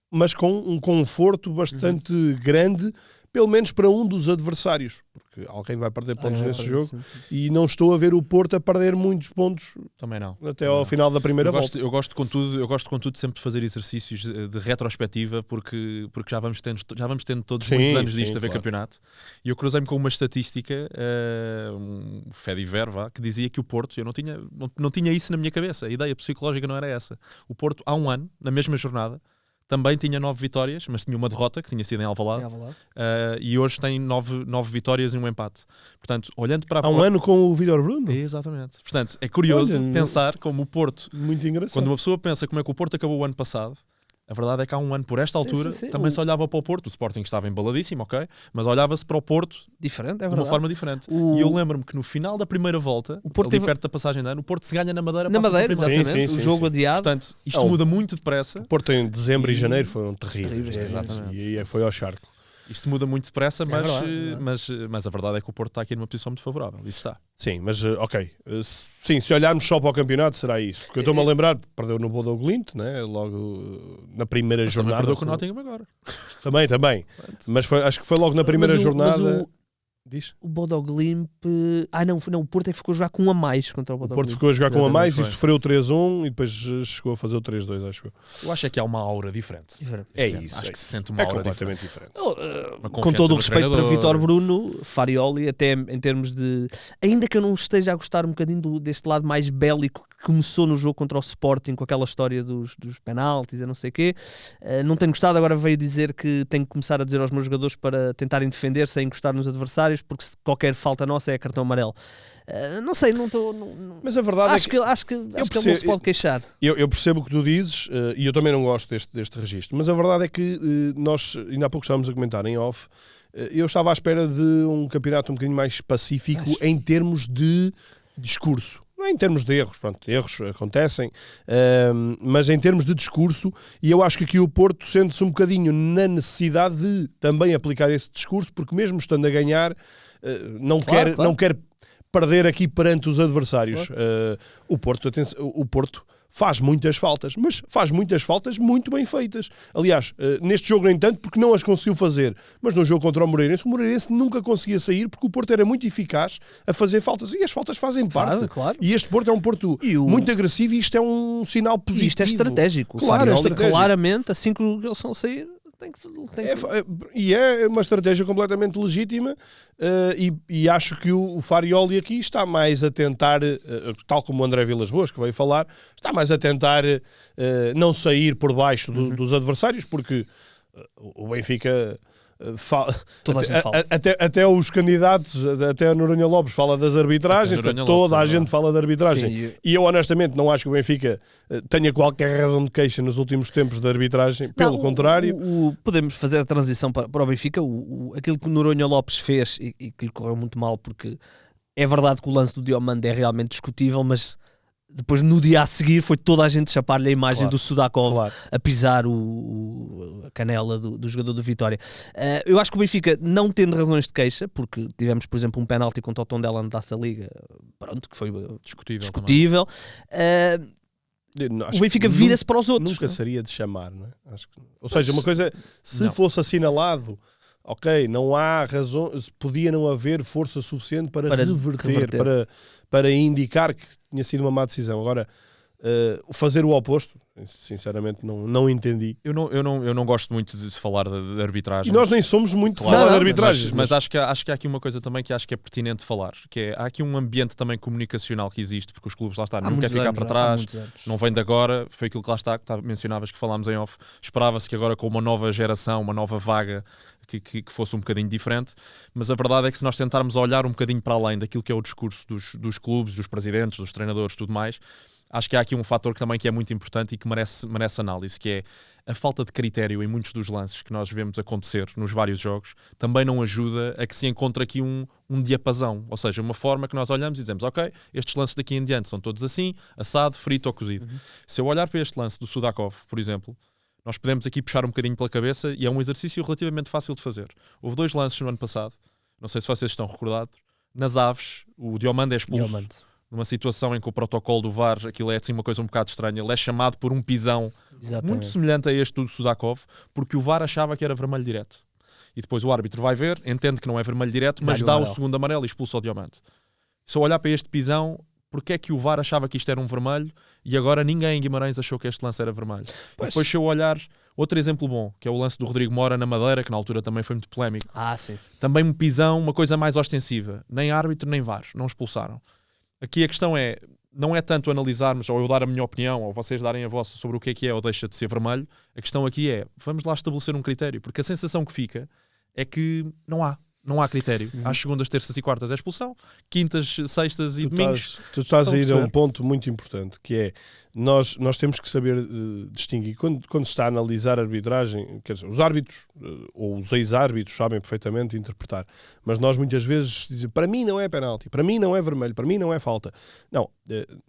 mas com um conforto bastante grande, pelo menos para um dos adversários, porque alguém vai perder pontos nesse jogo, sim. E não estou a ver o Porto a perder muitos pontos também não. Até ao final da primeira volta. Eu gosto contudo sempre de fazer exercícios de retrospectiva, porque já vamos tendo todos muitos anos disto a ver campeonato, e eu cruzei-me com uma estatística, um Fediver, que dizia que o Porto, eu não tinha isso na minha cabeça, a ideia psicológica não era essa. O Porto, há um ano, na mesma jornada, também tinha 9 vitórias, mas tinha uma derrota, que tinha sido em Alvalade. E hoje tem 9 vitórias e um empate. Portanto, olhando para... Há um ano com o Vítor Bruno? Exatamente. Portanto, é curioso pensar como o Porto... Muito engraçado. Quando uma pessoa pensa como é que o Porto acabou o ano passado, a verdade é que há um ano, por esta altura, também se olhava para o Porto. O Sporting estava embaladíssimo, ok? Mas olhava-se para o Porto diferente, de uma forma diferente. E eu lembro-me que no final da primeira volta, ali perto da passagem de ano, o Porto se ganha na Madeira. Exatamente. O jogo adiado. Portanto, isto muda muito depressa. O Porto em dezembro e janeiro foram terríveis. Exatamente. E aí foi ao charco. Isto muda muito depressa, mas a verdade é que o Porto está aqui numa posição muito favorável. Isso está. Sim, mas ok. Sim, se olharmos só para o campeonato, será isso. Porque eu estou-me a lembrar, perdeu no Bodo Glimt, né? Logo na primeira jornada. Perdeu com o Nottingham agora. Também. Mas acho que foi logo na primeira jornada. Diz? O Bodo Glimt... Não, o Porto é que ficou a jogar com um a mais contra o Bodo Glimt. O Porto ficou a jogar com um a mais e sofreu 3-1 e depois chegou a fazer o 3-2, acho eu. Eu acho que há uma aura diferente. É isso. Acho que se sente uma aura completamente diferente. Com todo o respeito para Vítor Bruno, Farioli, até em termos de... Ainda que eu não esteja a gostar um bocadinho deste lado mais bélico que começou no jogo contra o Sporting, com aquela história dos penaltis e não sei o quê, não tenho gostado. Agora veio dizer que tenho que começar a dizer aos meus jogadores para tentarem defender sem encostar nos adversários, porque qualquer falta nossa é cartão amarelo. Não sei, não estou... Mas a verdade acho que ele não se pode queixar. Eu percebo o que tu dizes, e eu também não gosto deste registro, mas a verdade é que nós, ainda há pouco estávamos a comentar em off, eu estava à espera de um campeonato um bocadinho mais pacífico em termos de discurso. Não é em termos de erros, pronto, erros acontecem, mas em termos de discurso, e eu acho que aqui o Porto sente-se um bocadinho na necessidade de também aplicar esse discurso, porque mesmo estando a ganhar, não quer perder aqui perante os adversários. Claro. O Porto faz muitas faltas, mas faz muitas faltas muito bem feitas. Aliás, neste jogo nem tanto, porque não as conseguiu fazer, mas no jogo contra o Moreirense nunca conseguia sair, porque o Porto era muito eficaz a fazer faltas, e as faltas fazem parte. Claro. E este Porto é um Porto muito agressivo, e isto é um sinal positivo. E isto é estratégico. Claro, claramente, assim que eles vão sair, E é uma estratégia completamente legítima, e acho que o Farioli aqui está mais a tentar, tal como o André Vilas-Boas que veio falar, está mais a tentar não sair por baixo dos adversários, porque o Benfica até os candidatos, até a Noronha Lopes fala das arbitragens, toda a gente fala de arbitragem. Sim, e eu honestamente não acho que o Benfica tenha qualquer razão de queixa nos últimos tempos de arbitragem, pelo contrário. Podemos fazer a transição para o Benfica, aquilo que o Noronha Lopes fez e que lhe correu muito mal, porque é verdade que o lance do Diomande é realmente discutível, mas depois no dia a seguir foi toda a gente chapar-lhe a imagem do Sudakov a pisar a canela do jogador do Vitória. Eu acho que o Benfica, não tendo razões de queixa, porque tivemos, por exemplo, um penalti contra o Tondela na Taça Liga, pronto, que foi discutível. O Benfica vira-se para os outros. Nunca seria de chamar, não é? Ou seja, uma coisa, se fosse assinalado, ok, não há razão, podia não haver força suficiente para reverter. Para indicar que tinha sido uma má decisão. Agora, fazer o oposto, sinceramente, não entendi. Eu não gosto muito de falar de arbitragem. E nós nem somos muito de falar de arbitragem. Mas acho que há aqui uma coisa também que acho que é pertinente falar, que é, há aqui um ambiente também comunicacional que existe, porque os clubes lá está, não quer ficar para trás, não vem de agora, foi aquilo que lá está, que mencionavas, que falámos em off, esperava-se que agora com uma nova geração, uma nova vaga, que fosse um bocadinho diferente, mas a verdade é que se nós tentarmos olhar um bocadinho para além daquilo que é o discurso dos clubes, dos presidentes, dos treinadores, tudo mais, acho que há aqui um fator que também é muito importante e que merece análise, que é a falta de critério em muitos dos lances que nós vemos acontecer nos vários jogos, também não ajuda a que se encontre aqui um diapasão, ou seja, uma forma que nós olhamos e dizemos, ok, estes lances daqui em diante são todos assim, assado, frito ou cozido. Se eu olhar para este lance do Sudakov, por exemplo, nós podemos aqui puxar um bocadinho pela cabeça e é um exercício relativamente fácil de fazer. Houve 2 lances no ano passado, não sei se vocês estão recordados, nas Aves, o Diomande é expulso numa situação em que o protocolo do VAR, aquilo é assim uma coisa um bocado estranha, ele é chamado por um pisão muito semelhante a este do Sudakov, porque o VAR achava que era vermelho direto. E depois o árbitro vai ver, entende que não é vermelho direto, mas dá o segundo amarelo e expulsa o Diomande. Se eu olhar para este pisão, porque é que o VAR achava que isto era um vermelho e agora ninguém em Guimarães achou que este lance era vermelho? E depois, se eu olhar, outro exemplo bom, que é o lance do Rodrigo Mora na Madeira, que na altura também foi muito polémico. Sim. Também um pisão, uma coisa mais ostensiva. Nem árbitro, nem VAR, não expulsaram. Aqui a questão não é tanto analisarmos, ou eu dar a minha opinião, ou vocês darem a vossa sobre o que é ou deixa de ser vermelho. A questão aqui é, vamos lá estabelecer um critério, porque a sensação que fica é que não há critério. Às segundas, terças e quartas é expulsão, quintas, sextas e domingos. Tu estás a ir a um ponto muito importante, que é, nós temos que saber distinguir, quando se está a analisar a arbitragem, quer dizer, os árbitros, ou os ex-árbitros sabem perfeitamente interpretar, mas nós muitas vezes dizemos, para mim não é penalti, para mim não é vermelho, para mim não é falta. Não,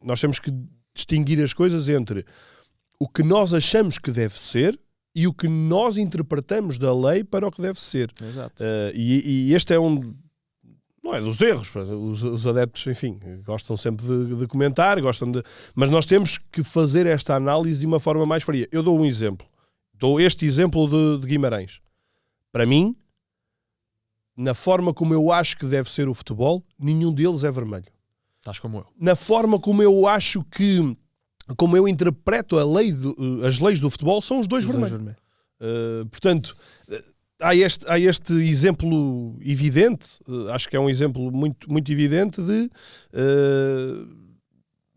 nós temos que distinguir as coisas entre o que nós achamos que deve ser e o que nós interpretamos da lei para o que deve ser. Exato. E este é um... Não é dos erros. Os adeptos, enfim, gostam sempre de comentar, mas nós temos que fazer esta análise de uma forma mais fria. Eu dou um exemplo. Dou este exemplo de Guimarães. Para mim, na forma como eu acho que deve ser o futebol, nenhum deles é vermelho. Estás como eu. Na forma como eu acho que... Como eu interpreto as leis do futebol, são os dois vermelhos. Portanto, há este exemplo evidente, acho que é um exemplo muito, muito evidente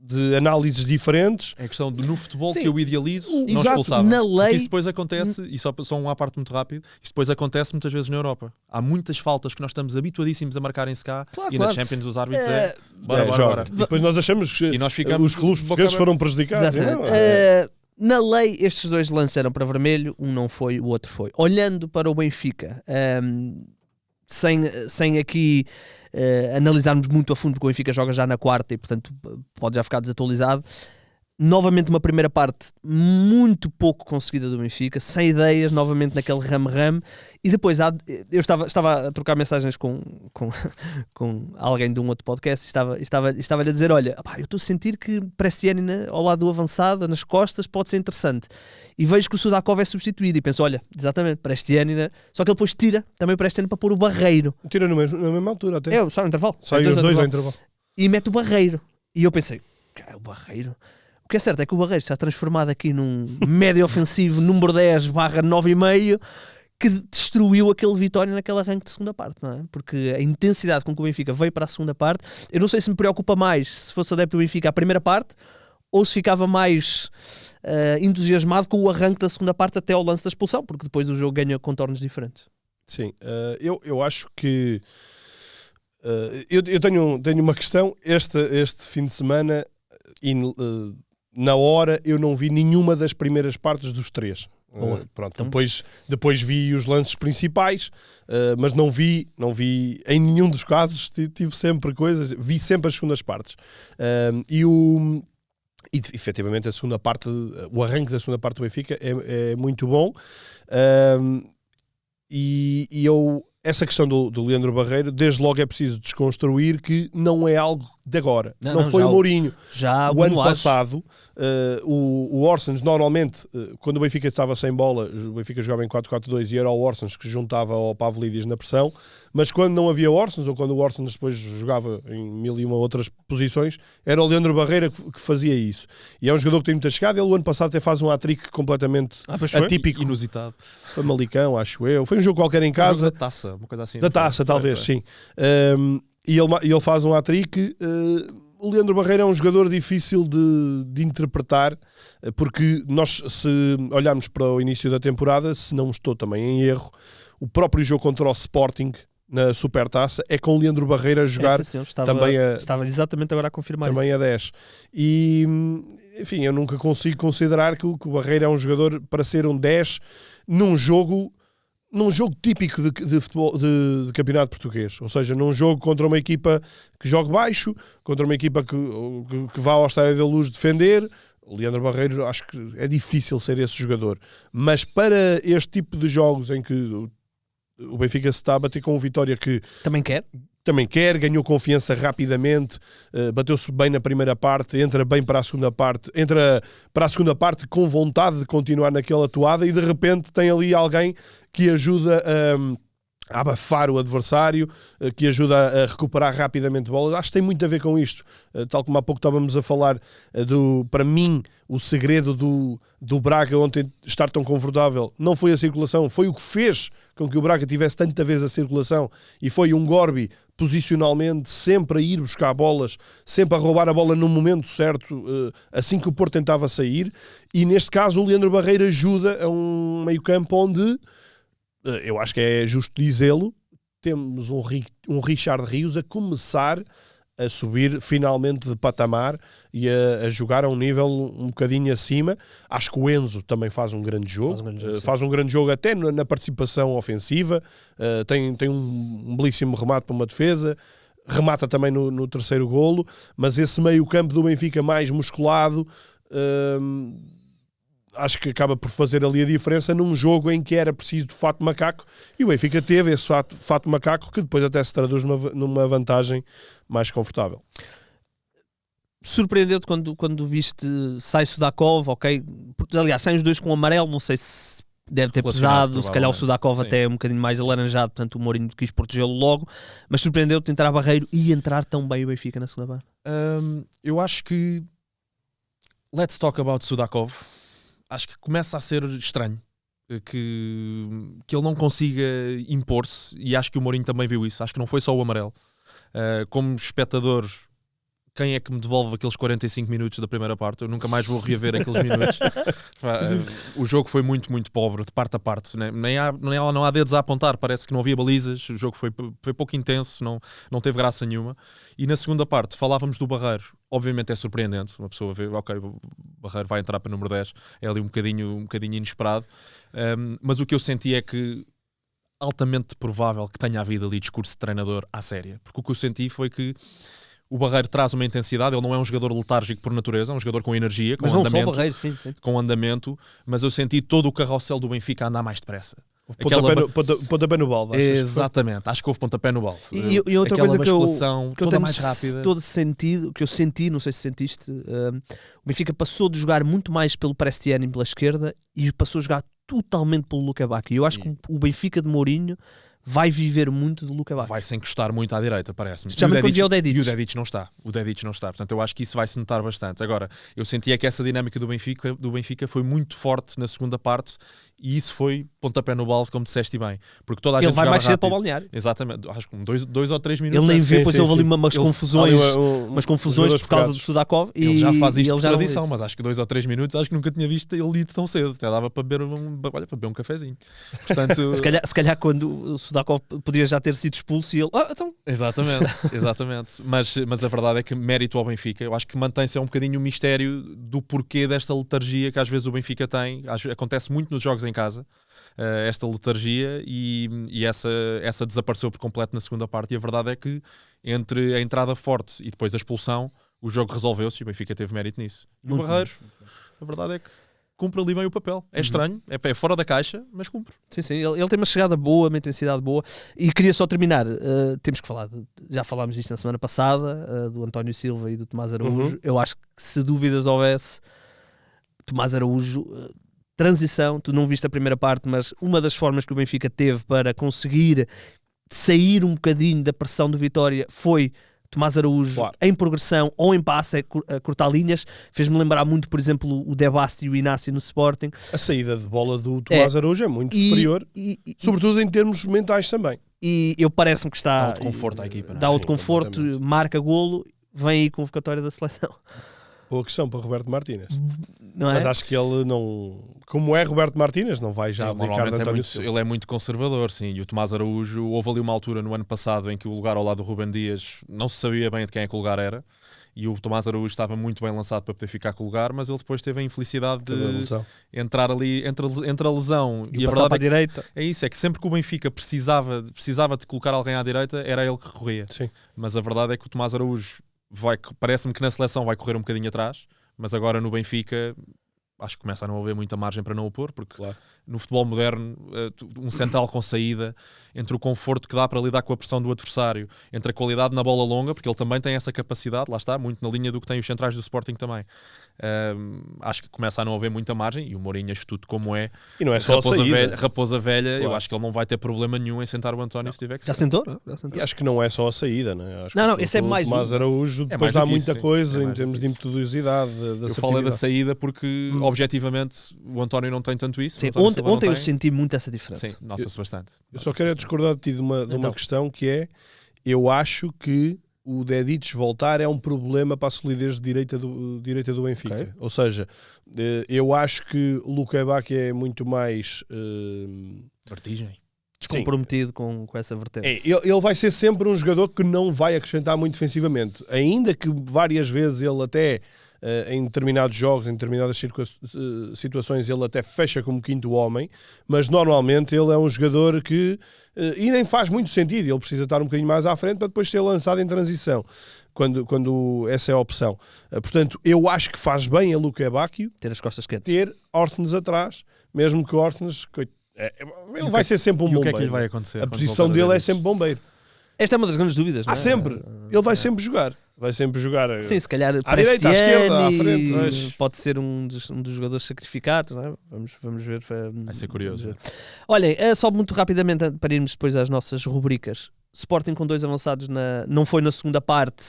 de análises diferentes. É a questão de, no futebol, que eu idealizo, não exato, expulsava. Na lei... Isso depois acontece, e só uma parte muito rápido, isso depois acontece muitas vezes na Europa. Há muitas faltas que nós estamos habituadíssimos a marcarem-se cá, na Champions os árbitros bora. E depois nós achamos que nós ficamos os clubes portugueses foram prejudicados. Na lei, estes 2 lances eram para vermelho, um não foi, o outro foi. Olhando para o Benfica, sem aqui analisarmos muito a fundo, porque o Benfica joga já na quarta e portanto pode já ficar desatualizado. Novamente uma primeira parte muito pouco conseguida do Benfica, sem ideias, novamente naquele rame-rame, e depois eu estava a trocar mensagens com alguém de um outro podcast e estava-lhe a dizer, olha, eu estou a sentir que Prestianina ao lado do avançado, nas costas, pode ser interessante, e vejo que o Sudakov é substituído e penso, olha, exatamente, Prestianina, só que ele depois tira também o Prestianina para pôr o Barreiro. Tira na mesma altura até. Sai no intervalo. Sai os dois ao intervalo. E mete o Barreiro. E eu pensei, o Barreiro... O que é certo é que o Barreiro está transformado aqui num médio ofensivo número 10/9,5 que destruiu aquele Vitória naquele arranque de segunda parte, não é? Porque a intensidade com que o Benfica veio para a segunda parte, eu não sei se me preocupa mais se fosse adepto do Benfica a primeira parte ou se ficava mais entusiasmado com o arranque da segunda parte até ao lance da expulsão, porque depois o jogo ganha contornos diferentes. Sim, eu acho que eu tenho uma questão. Este fim de semana na hora eu não vi nenhuma das primeiras partes dos três. Pronto, então... depois vi os lances principais, mas não vi em nenhum dos casos, tive sempre coisas, vi sempre as segundas partes. E efetivamente a segunda parte, o arranque da segunda parte do Benfica é muito bom. Essa questão do Leandro Barreiro, desde logo é preciso desconstruir que não é algo de agora. Não foi o Mourinho. Já o ano passado, o Orsens, normalmente, quando o Benfica estava sem bola, o Benfica jogava em 4-4-2 e era o Orsens que juntava ao Pavlidis na pressão, mas quando não havia Orsens, ou quando o Orsens depois jogava em 1001 outras posições, era o Leandro Barreiro que fazia isso. E é um jogador que tem muita chegada. Ele o ano passado até faz um hat-trick completamente atípico. Inusitado. Foi Malicão, acho eu. Foi um jogo qualquer em casa. Da taça, uma coisa assim. Da taça, talvez, sim. E ele faz um hat-trick. O Leandro Barreiro é um jogador difícil de interpretar, porque nós, se olharmos para o início da temporada, se não estou também em erro, o próprio jogo contra o Sporting na Supertaça é com o Leandro Barreiro a jogar estava exatamente agora a confirmar também isso. A 10. E, enfim, eu nunca consigo considerar que o Barreiro é um jogador para ser um 10 num jogo típico de futebol, de campeonato português, ou seja, num jogo contra uma equipa que joga baixo, contra uma equipa que vá ao Estádio da Luz defender. O Leandro Barreiro, acho que é difícil ser esse jogador, mas para este tipo de jogos em que o Benfica se está a bater com o Vitória, que também quer, ganhou confiança rapidamente, bateu-se bem na primeira parte, entra para a segunda parte com vontade de continuar naquela atuada, e de repente tem ali alguém que ajuda a abafar o adversário, que ajuda a recuperar rapidamente bola. Acho que tem muito a ver com isto. Tal como há pouco estávamos a falar, para mim, o segredo do Braga ontem estar tão confortável não foi a circulação, foi o que fez com que o Braga tivesse tanta vez a circulação, e foi um Gorbi posicionalmente sempre a ir buscar bolas, sempre a roubar a bola no momento certo, assim que o Porto tentava sair. E neste caso o Leandro Barreiro ajuda a um meio campo onde, eu acho que é justo dizê-lo, temos um Richard Rios a começar a subir finalmente de patamar e a jogar a um nível um bocadinho acima. Acho que o Enzo também faz um grande jogo, faz um grande jogo até na participação ofensiva, tem um belíssimo remate para uma defesa, remata também no terceiro golo, mas esse meio campo do Benfica mais musculado, acho que acaba por fazer ali a diferença num jogo em que era preciso de fato macaco, e o Benfica teve esse fato macaco que depois até se traduz numa vantagem mais confortável. Surpreendeu-te quando viste sai Sudakov, ok? Porque, aliás, saem os dois com amarelo, não sei se deve ter pesado, se calhar o Sudakov até é um bocadinho mais alaranjado, portanto o Mourinho quis protegê-lo logo, mas surpreendeu-te entrar Barreiro e entrar tão bem o Benfica na segunda parte? Eu acho que let's talk about Sudakov. Acho que começa a ser estranho que ele não consiga impor-se, e acho que o Mourinho também viu isso. Acho que não foi só o amarelo. Como espectador, quem é que me devolve aqueles 45 minutos da primeira parte? Eu nunca mais vou reaver aqueles minutos. O jogo foi muito, muito pobre, de parte a parte. Não há dedos a apontar, parece que não havia balizas. O jogo foi pouco intenso, não teve graça nenhuma. E na segunda parte, falávamos do Barreiro. Obviamente é surpreendente, uma pessoa vê, ok, o Barreiro vai entrar para o número 10, é ali um bocadinho inesperado. Mas o que eu senti é que altamente provável que tenha havido ali discurso de treinador à séria. Porque o que eu senti foi que o Barreiro traz uma intensidade, ele não é um jogador letárgico por natureza, é um jogador com energia, com mas andamento. Não só o Barreiro, sim. Com andamento, mas eu senti todo o carrossel do Benfica a andar mais depressa. Pontapé no balde. Exatamente, acho que houve pontapé no balde. E outra aquela coisa que eu tenho mais rápida. todo sentido, que eu senti, não sei se sentiste, o Benfica passou de jogar muito mais pelo Prestiani pela esquerda e passou a jogar totalmente pelo Luca Bacchio. Eu acho que o Benfica de Mourinho vai viver muito do Luca Bacchio. Vai-se encostar muito à direita, parece-me. Especialmente quando vier o Dedic. E o Dedic não está. Portanto, eu acho que isso vai-se notar bastante. Agora, eu sentia que essa dinâmica do Benfica foi muito forte na segunda parte e isso foi pontapé no balde, como disseste bem. Porque toda a gente vai mais cedo rápido. para o balneário. Exatamente. Acho que 2 ou 3 minutos. Ele nem vê, depois houve ali umas confusões por causa do Sudakov. Ele já faz isto de tradição, mas acho que 2 ou 3 minutos acho que nunca tinha visto ele ir tão cedo. Até dava para beber um cafezinho. Portanto, se calhar quando o Sudakov podia já ter sido expulso e ele... então... Exatamente. Mas a verdade é que mérito ao Benfica. Eu acho que mantém-se um bocadinho o mistério do porquê desta letargia que às vezes o Benfica tem. Acontece muito nos jogos em casa, esta letargia, e essa desapareceu por completo na segunda parte. E a verdade é que entre a entrada forte e depois a expulsão, o jogo resolveu-se e o Benfica teve mérito nisso. E o Barreiro, a verdade é que cumpre ali bem o papel. É estranho, é fora da caixa, mas cumpre. Sim, ele tem uma chegada boa, uma intensidade boa. E queria só terminar, temos que falar, já falámos disto na semana passada, do António Silva e do Tomás Araújo. Eu acho que se dúvidas houvesse, Tomás Araújo, transição, tu não viste a primeira parte, mas uma das formas que o Benfica teve para conseguir sair um bocadinho da pressão do Vitória foi Tomás Araújo em progressão ou em passe, a cortar linhas. Fez-me lembrar muito, por exemplo, o De Basti e o Inácio no Sporting. A saída de bola do Tomás Araújo é muito superior, sobretudo em termos mentais também. E eu parece-me que está... Dá outro conforto à equipa. Dá outro conforto, marca golo, vem aí convocatória da seleção. Boa questão para Roberto Martínez. Não é? Mas acho que ele não... Como é Roberto Martínez, não vai já abdicar de António Silva. Ele é muito conservador, sim. E o Tomás Araújo, houve ali uma altura no ano passado em que o lugar ao lado do Rubem Dias não se sabia bem de quem é que o lugar era. E o Tomás Araújo estava muito bem lançado para poder ficar com o lugar, mas ele depois teve a infelicidade de entrar ali entre a lesão e a verdade direita. É isso, é que sempre que o Benfica precisava de colocar alguém à direita, era ele que corria. Sim. Mas a verdade é que o Tomás Araújo parece-me que na seleção vai correr um bocadinho atrás, mas agora no Benfica acho que começa a não haver muita margem para não o pôr, porque no futebol moderno, um central com saída, entre o conforto que dá para lidar com a pressão do adversário, entre a qualidade na bola longa, porque ele também tem essa capacidade, lá está, muito na linha do que tem os centrais do Sporting também. Acho que começa a não haver muita margem, e o Mourinho, astuto como é, e não é só raposa velha, eu acho que ele não vai ter problema nenhum em sentar o António se tiver que ser. Já sentou? E acho que não é só a saída, né? Acho não, esse é mais Tomás Araújo depois dá muita coisa em termos de impetuosidade, eu falei da saída porque objetivamente o António não tem tanto isso. Sim, ontem eu senti muito essa diferença. Sim, nota-se bastante. Eu só quero discordar de ti de uma questão que é, eu acho que o Dedic voltar é um problema para a solidez de direita do Benfica. Okay. Ou seja, eu acho que o Luca Bacchio é muito mais... vertigem. Descomprometido com essa vertente. Ele vai ser sempre um jogador que não vai acrescentar muito defensivamente. Ainda que várias vezes ele até... em determinados jogos, em determinadas situações, ele até fecha como quinto homem, mas normalmente ele é um jogador que e nem faz muito sentido, ele precisa estar um bocadinho mais à frente para depois ser lançado em transição, quando essa é a opção. Portanto, eu acho que faz bem a Luca Bacchio ter as costas quentes, ter Ortnes atrás, mesmo que Ortnes ele vai ser sempre um bombeiro. O que é que lhe vai acontecer? A posição dele é sempre bombeiro. Esta é uma das grandes dúvidas. Há sempre. Ele vai sempre jogar. Vai sempre jogar. Sim, se calhar à direita, à esquerda, à frente. Pode ser um dos jogadores sacrificados, não é? Vamos ver. Vai ser curioso. Olhem, só muito rapidamente para irmos depois às nossas rubricas. Sporting com 2 avançados, não foi na segunda parte,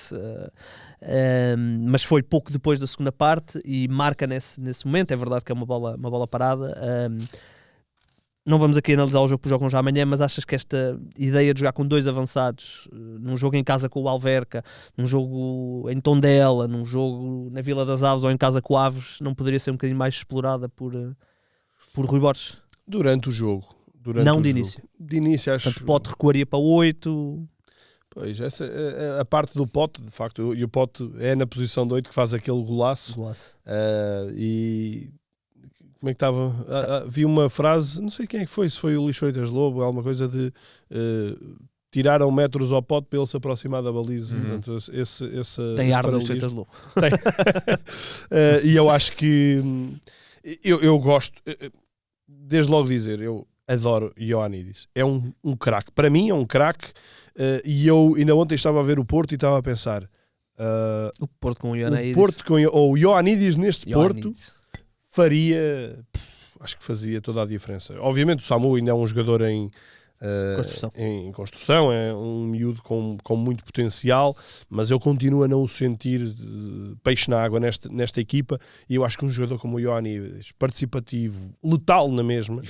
mas foi pouco depois da segunda parte e marca nesse momento. É verdade que é uma bola parada. Não vamos aqui analisar o jogo que jogam já amanhã, mas achas que esta ideia de jogar com 2 avançados, num jogo em casa com o Alverca, num jogo em Tondela, num jogo na Vila das Aves ou em casa com o Aves, não poderia ser um bocadinho mais explorada por Rui Borges? Durante o jogo. Não de início. De início, acho... Portanto, Pote recuaria para 8... Pois, essa é a parte do Pote, de facto, e o Pote é na posição de 8 que faz aquele golaço. E... como é que estava? Vi uma frase, não sei quem é que foi, se foi o Luís Freitas Lobo, alguma coisa de tiraram metros ao pote para ele se aproximar da baliza. Portanto, tem ar de Luís Freitas Lobo. E eu acho que eu gosto, desde logo dizer, eu adoro Ioannidis. É um craque. Para mim é um craque. E eu ainda ontem estava a ver o Porto e estava a pensar... o Porto com o Ioannidis. Ou o Ioannidis neste Porto faria... Acho que fazia toda a diferença. Obviamente o Samu ainda é um jogador em construção, é um miúdo com muito potencial, mas eu continuo a não o sentir peixe na água nesta equipa, e eu acho que um jogador como o Ioannidis, participativo, letal na mesma... E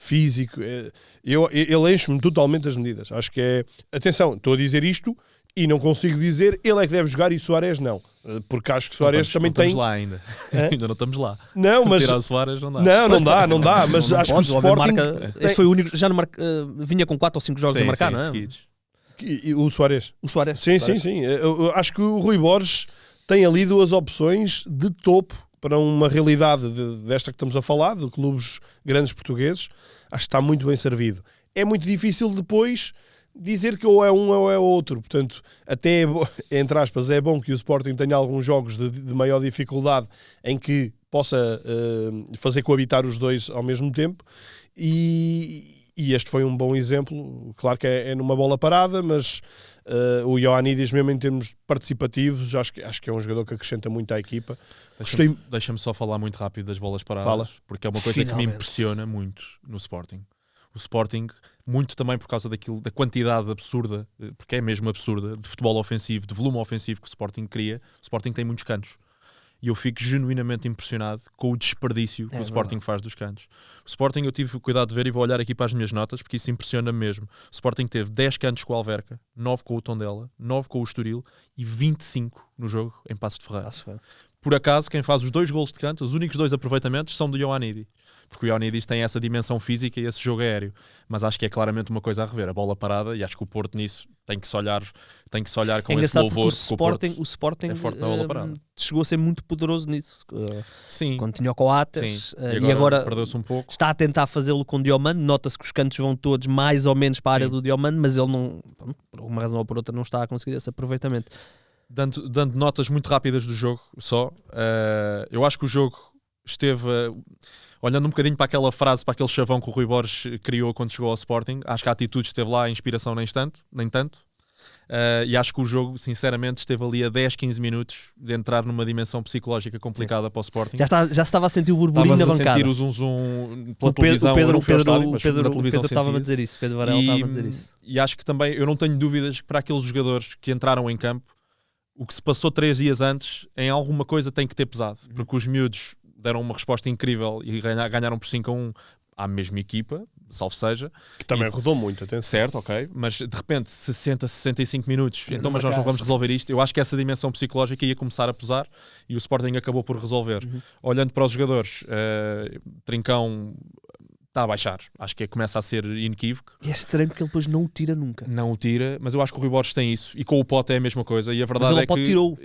físico, ele enche-me totalmente as medidas. Acho que é... Atenção, estou a dizer isto e não consigo dizer ele é que deve jogar e Soares não. Porque acho que Soares também tem... Não estamos lá ainda. Ainda não estamos lá. Não, mas... Tirar o Soares não dá. Não dá. Mas acho que o Sporting... Esse foi o único... Já vinha com 4 ou 5 jogos a marcar, não é? E o Soares? O Soares. Sim. Eu acho que o Rui Borges tem ali duas opções de topo para uma realidade desta que estamos a falar, de clubes grandes portugueses. Acho que está muito bem servido. É muito difícil depois dizer que ou é um ou é outro. Portanto, até, entre aspas, é bom que o Sporting tenha alguns jogos de maior dificuldade em que possa fazer coabitar os dois ao mesmo tempo. E este foi um bom exemplo. Claro que é numa bola parada, mas o Ioannidis, mesmo em termos participativos, acho que é um jogador que acrescenta muito à equipa. Deixa-me só falar muito rápido das bolas paradas. Fala. Porque é uma coisa que me impressiona muito no Sporting. O Sporting, muito também por causa da quantidade absurda, porque é mesmo absurda, de futebol ofensivo, de volume ofensivo que o Sporting cria. O Sporting tem muitos cantos. E eu fico genuinamente impressionado com o desperdício que o Sporting faz dos cantos. O Sporting, eu tive o cuidado de ver e vou olhar aqui para as minhas notas, porque isso impressiona-me mesmo. O Sporting teve 10 cantos com o Alverca, 9 com o Tondela, 9 com o Estoril e 25 no jogo em Paços de Ferreira. Por acaso, quem faz os 2 golos de canto, os únicos 2 aproveitamentos, são do Ioannidis. Porque o Ioannidis tem essa dimensão física e esse jogo aéreo. Mas acho que é claramente uma coisa a rever. A bola parada, e acho que o Porto nisso tem que se olhar com esse louvor. O Sporting é forte na bola parada. Chegou a ser muito poderoso nisso. Sim. Quando tinha o Coates. E agora perdeu-se um pouco. Está a tentar fazê-lo com o Diomande. Nota-se que os cantos vão todos mais ou menos para a área do Diomande, mas ele não, por uma razão ou por outra, não está a conseguir esse aproveitamento. Dando notas muito rápidas do jogo só, eu acho que o jogo esteve... olhando um bocadinho para aquela frase, para aquele chavão que o Rui Borges criou quando chegou ao Sporting, acho que a atitude esteve lá, a inspiração nem tanto. E acho que o jogo, sinceramente, esteve ali a 10, 15 minutos de entrar numa dimensão psicológica complicada para o Sporting. Já se estava a sentir o burburinho na bancada. Estavas a sentir o zum-zum pela o televisão. O Pedro estava a dizer isso. Pedro Varela estava a dizer isso. E acho que também, eu não tenho dúvidas que para aqueles jogadores que entraram em campo, o que se passou 3 dias antes, em alguma coisa tem que ter pesado. Porque os miúdos deram uma resposta incrível e ganharam por 5-1 à mesma equipa, salvo seja. Que também rodou muito, atenção. Certo, ok. Mas de repente, 60, 65 minutos, então mas nós não vamos resolver isto. Eu acho que essa dimensão psicológica ia começar a pesar e o Sporting acabou por resolver. Olhando para os jogadores, Trincão está a baixar. Acho que começa a ser inequívoco. E é estranho porque ele depois não o tira nunca. Não o tira, mas eu acho que o Rui Borges tem isso. E com o Pote é a mesma coisa. E a verdade mas ele que... tirou.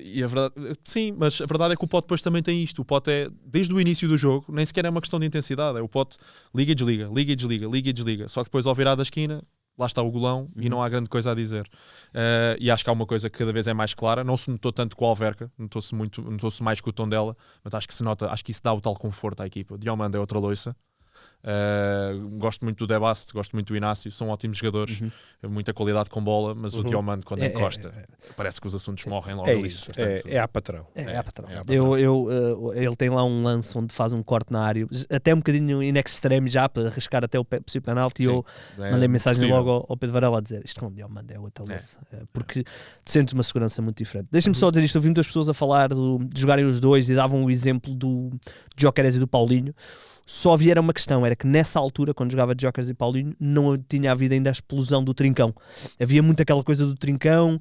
Sim, mas a verdade é que o Pote depois também tem isto. O Pote é, desde o início do jogo, nem sequer é uma questão de intensidade. É o Pote liga e desliga, liga e desliga, liga e desliga. Só que depois ao virar da esquina, lá está o golão e não há grande coisa a dizer. E acho que há uma coisa que cada vez é mais clara. Não se notou tanto com o Alverca, notou-se mais com o Tondela, mas acho que se nota, acho que isso dá o tal conforto à equipa. O Diomande é outra loiça. Gosto muito do Debast, gosto muito do Inácio, são ótimos jogadores, muita qualidade com bola, mas o Diomande quando encosta parece que os assuntos morrem logo ali. Isso, portanto, é a patrão. É a patrão. Ele tem lá um lance onde faz um corte na área, até um bocadinho in extreme já, para arriscar até o possível penalti, e eu mandei mensagem logo ao Pedro Varela a dizer isto com o Diomande é outra lance, porque tu sentes uma segurança muito diferente. Deixa-me só dizer isto, eu vi muitas pessoas a falar de jogarem os dois e davam o exemplo do Gyökeres e do Paulinho. Só havia uma questão, era que nessa altura, quando jogava Gyökeres e Paulinho, não tinha havido ainda a explosão do Trincão. Havia muito aquela coisa do Trincão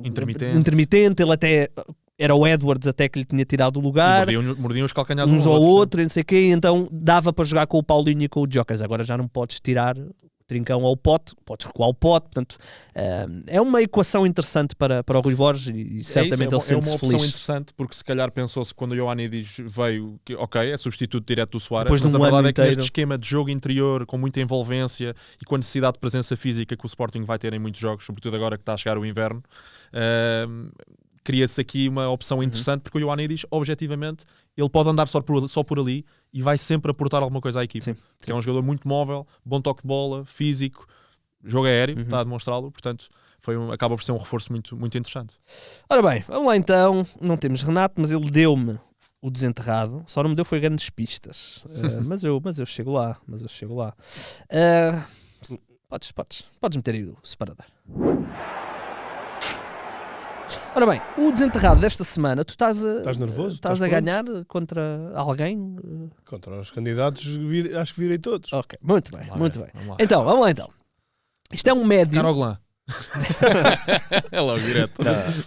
intermitente, ele até era o Edwards até que lhe tinha tirado o lugar, mordiam os calcanhares uns ao outro, não sei o quê, então dava para jogar com o Paulinho e com o Gyökeres. Agora já não podes tirar Trincão ao Pote, podes recuar ao Pote, portanto é uma equação interessante para o Rui Borges e certamente ele sente-se é uma opção feliz. interessante, porque se calhar pensou-se quando o Ioannidis veio que é substituto direto do Suárez, Depois de mas um a verdade ano é que neste inteiro. esquema de jogo interior com muita envolvência e com a necessidade de presença física que o Sporting vai ter em muitos jogos, sobretudo agora que está a chegar o inverno, cria-se aqui uma opção interessante, porque o Ioannidis, objetivamente, ele pode andar só por ali e vai sempre aportar alguma coisa à equipe. Sim, É um jogador muito móvel, bom toque de bola, físico, jogo aéreo, está a demonstrá-lo, portanto acaba por ser um reforço muito, muito interessante. Ora bem, vamos lá então. Não temos Renato, mas ele deu-me o desenterrado. Só não me deu foi grandes pistas. Mas eu chego lá. Podes meter aí o separador. Ora bem, o desenterrado desta semana, tu estás nervoso? Estás a ganhar contra alguém? Contra os candidatos, acho que virei todos. Ok, muito bem, Vamos muito lá, bem. vamos lá. Então, vamos lá então. Isto é um médio. Caroglan. É logo direto.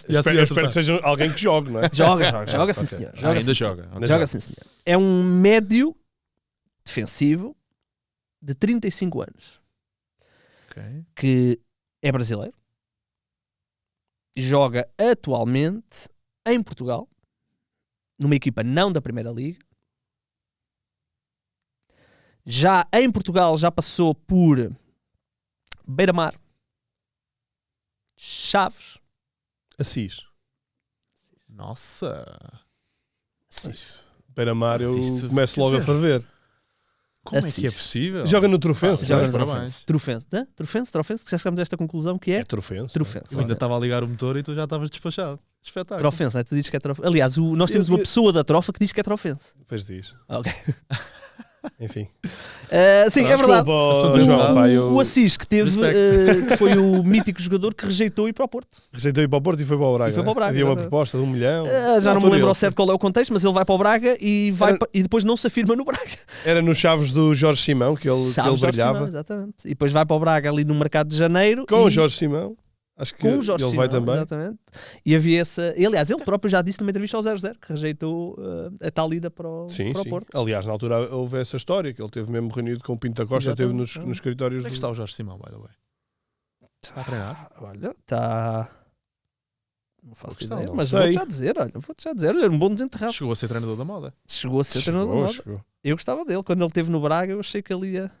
Espero que seja alguém que jogue, não é? Joga sim, senhor. Ainda joga. Joga sim, senhor. É um médio defensivo de 35 anos Okay. que é brasileiro, joga atualmente em Portugal, numa equipa não da Primeira Liga. Já em Portugal já passou por Beira-Mar, Chaves, Assis. Nossa. Beira-Mar, eu Isto, começo quer logo dizer, a ferver. Como é que é Assis. possível? Joga no Trofense. Joga não é? no Trofense. Trofense, que já chegamos a esta conclusão que é Trofense. Trofense. Eu ainda estava a ligar o motor e tu já estavas despachado. Espetáculo. Trofense, não é? Tu dizes que é Trofense. Aliás, nós temos uma pessoa da Trofa que diz que é Trofense. Depois diz. Ok. Enfim. Sim, é verdade. Assunto João, pá, eu O Assis, que teve, que foi o mítico jogador que rejeitou ir para o Porto. rejeitou ir para o Porto e foi para o Braga. E foi para o Braga, Havia uma exatamente. proposta de 1 milhão. Já não me lembro ao certo qual é o contexto, mas ele vai para o Braga e, e depois não se afirma no Braga. Era nos Chaves do Jorge Simão que ele Chaves, Jorge brilhava. Simão, exatamente. E depois vai para o Braga ali no mercado de janeiro. Com e... o Jorge Simão. Acho que Com o Jorge ele Simão, vai também. exatamente. E havia essa... E, aliás, ele próprio já disse numa entrevista ao 00 que rejeitou a tal ida para o, Sim, para o sim. Porto. Aliás, na altura houve essa história que ele teve mesmo reunido com o Pinto da Costa, esteve nos escritórios Onde é que está o Jorge Simão, by the way? Está a treinar? Olha, está... Não faço questão, ideia, não mas sei. vou-te já dizer, olha, um bom desenterrado. Chegou a ser treinador da moda. Chegou a ser treinador da moda. Chegou. Eu gostava dele. Quando ele esteve no Braga, eu achei que ele ia...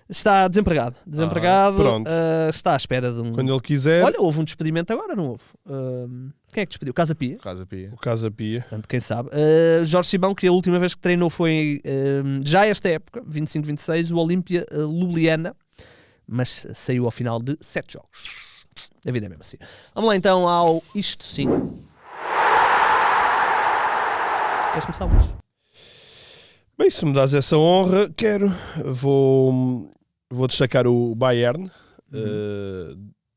Está desempregado. pronto. Está à espera de um... Quando ele quiser, Olha, houve um despedimento agora, não houve? Quem é que despediu? Casa Pia. Casa Pia. o Casa Pia. Portanto, quem sabe. Jorge Simão, que a última vez que treinou foi já esta época, 25-26, o Olímpia Ljubljana, mas saiu ao final de 7 jogos. A vida é mesmo assim. Vamos lá então ao Isto Sim. Queres começar, Luís? Bem, se me dás essa honra, quero. Vou destacar o Bayern.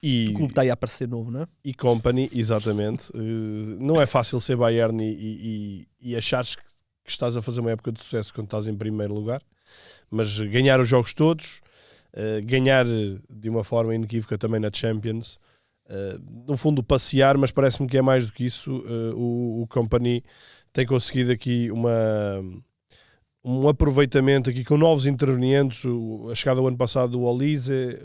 E, O clube está aí a aparecer novo, não é? e Company, exatamente. Não é fácil ser Bayern e achares que estás a fazer uma época de sucesso quando estás em primeiro lugar, mas ganhar os jogos todos, ganhar de uma forma inequívoca também na Champions, no fundo passear, mas parece-me que é mais do que isso. O Company tem conseguido aqui um aproveitamento aqui com novos intervenientes, a chegada do ano passado do Olise,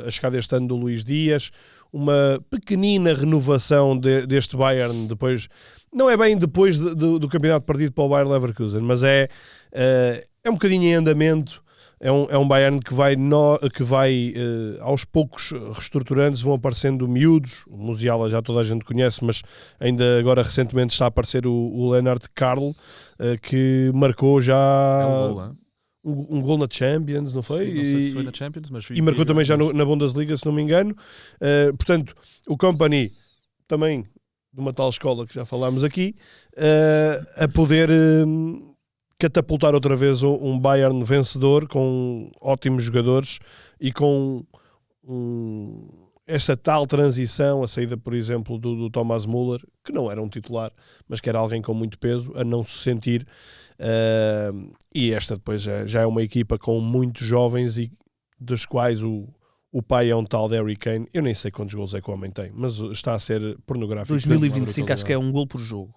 a chegada este ano do Luís Dias, uma pequenina renovação deste Bayern depois, não é bem depois do campeonato perdido para o Bayer Leverkusen, mas é um bocadinho em andamento. É um Bayern que vai aos poucos reestruturando-se, vão aparecendo miúdos. O Musiala já toda a gente conhece, mas ainda agora recentemente está a aparecer o Lennart Karl, que marcou já um gol na Champions, não foi? Sim, não sei se foi na Champions, mas e marcou também já na Bundesliga, se não me engano. Portanto, o Company também de uma tal escola que já falámos aqui, a poder catapultar outra vez um Bayern vencedor com ótimos jogadores e com esta tal transição, a saída, por exemplo, do Thomas Müller, que não era um titular, mas que era alguém com muito peso, a não se sentir. E esta depois já é uma equipa com muitos jovens e dos quais o pai é um tal de Harry Kane. Eu nem sei quantos gols é que o homem tem, mas está a ser pornográfico. 2025 acho que é um gol por jogo.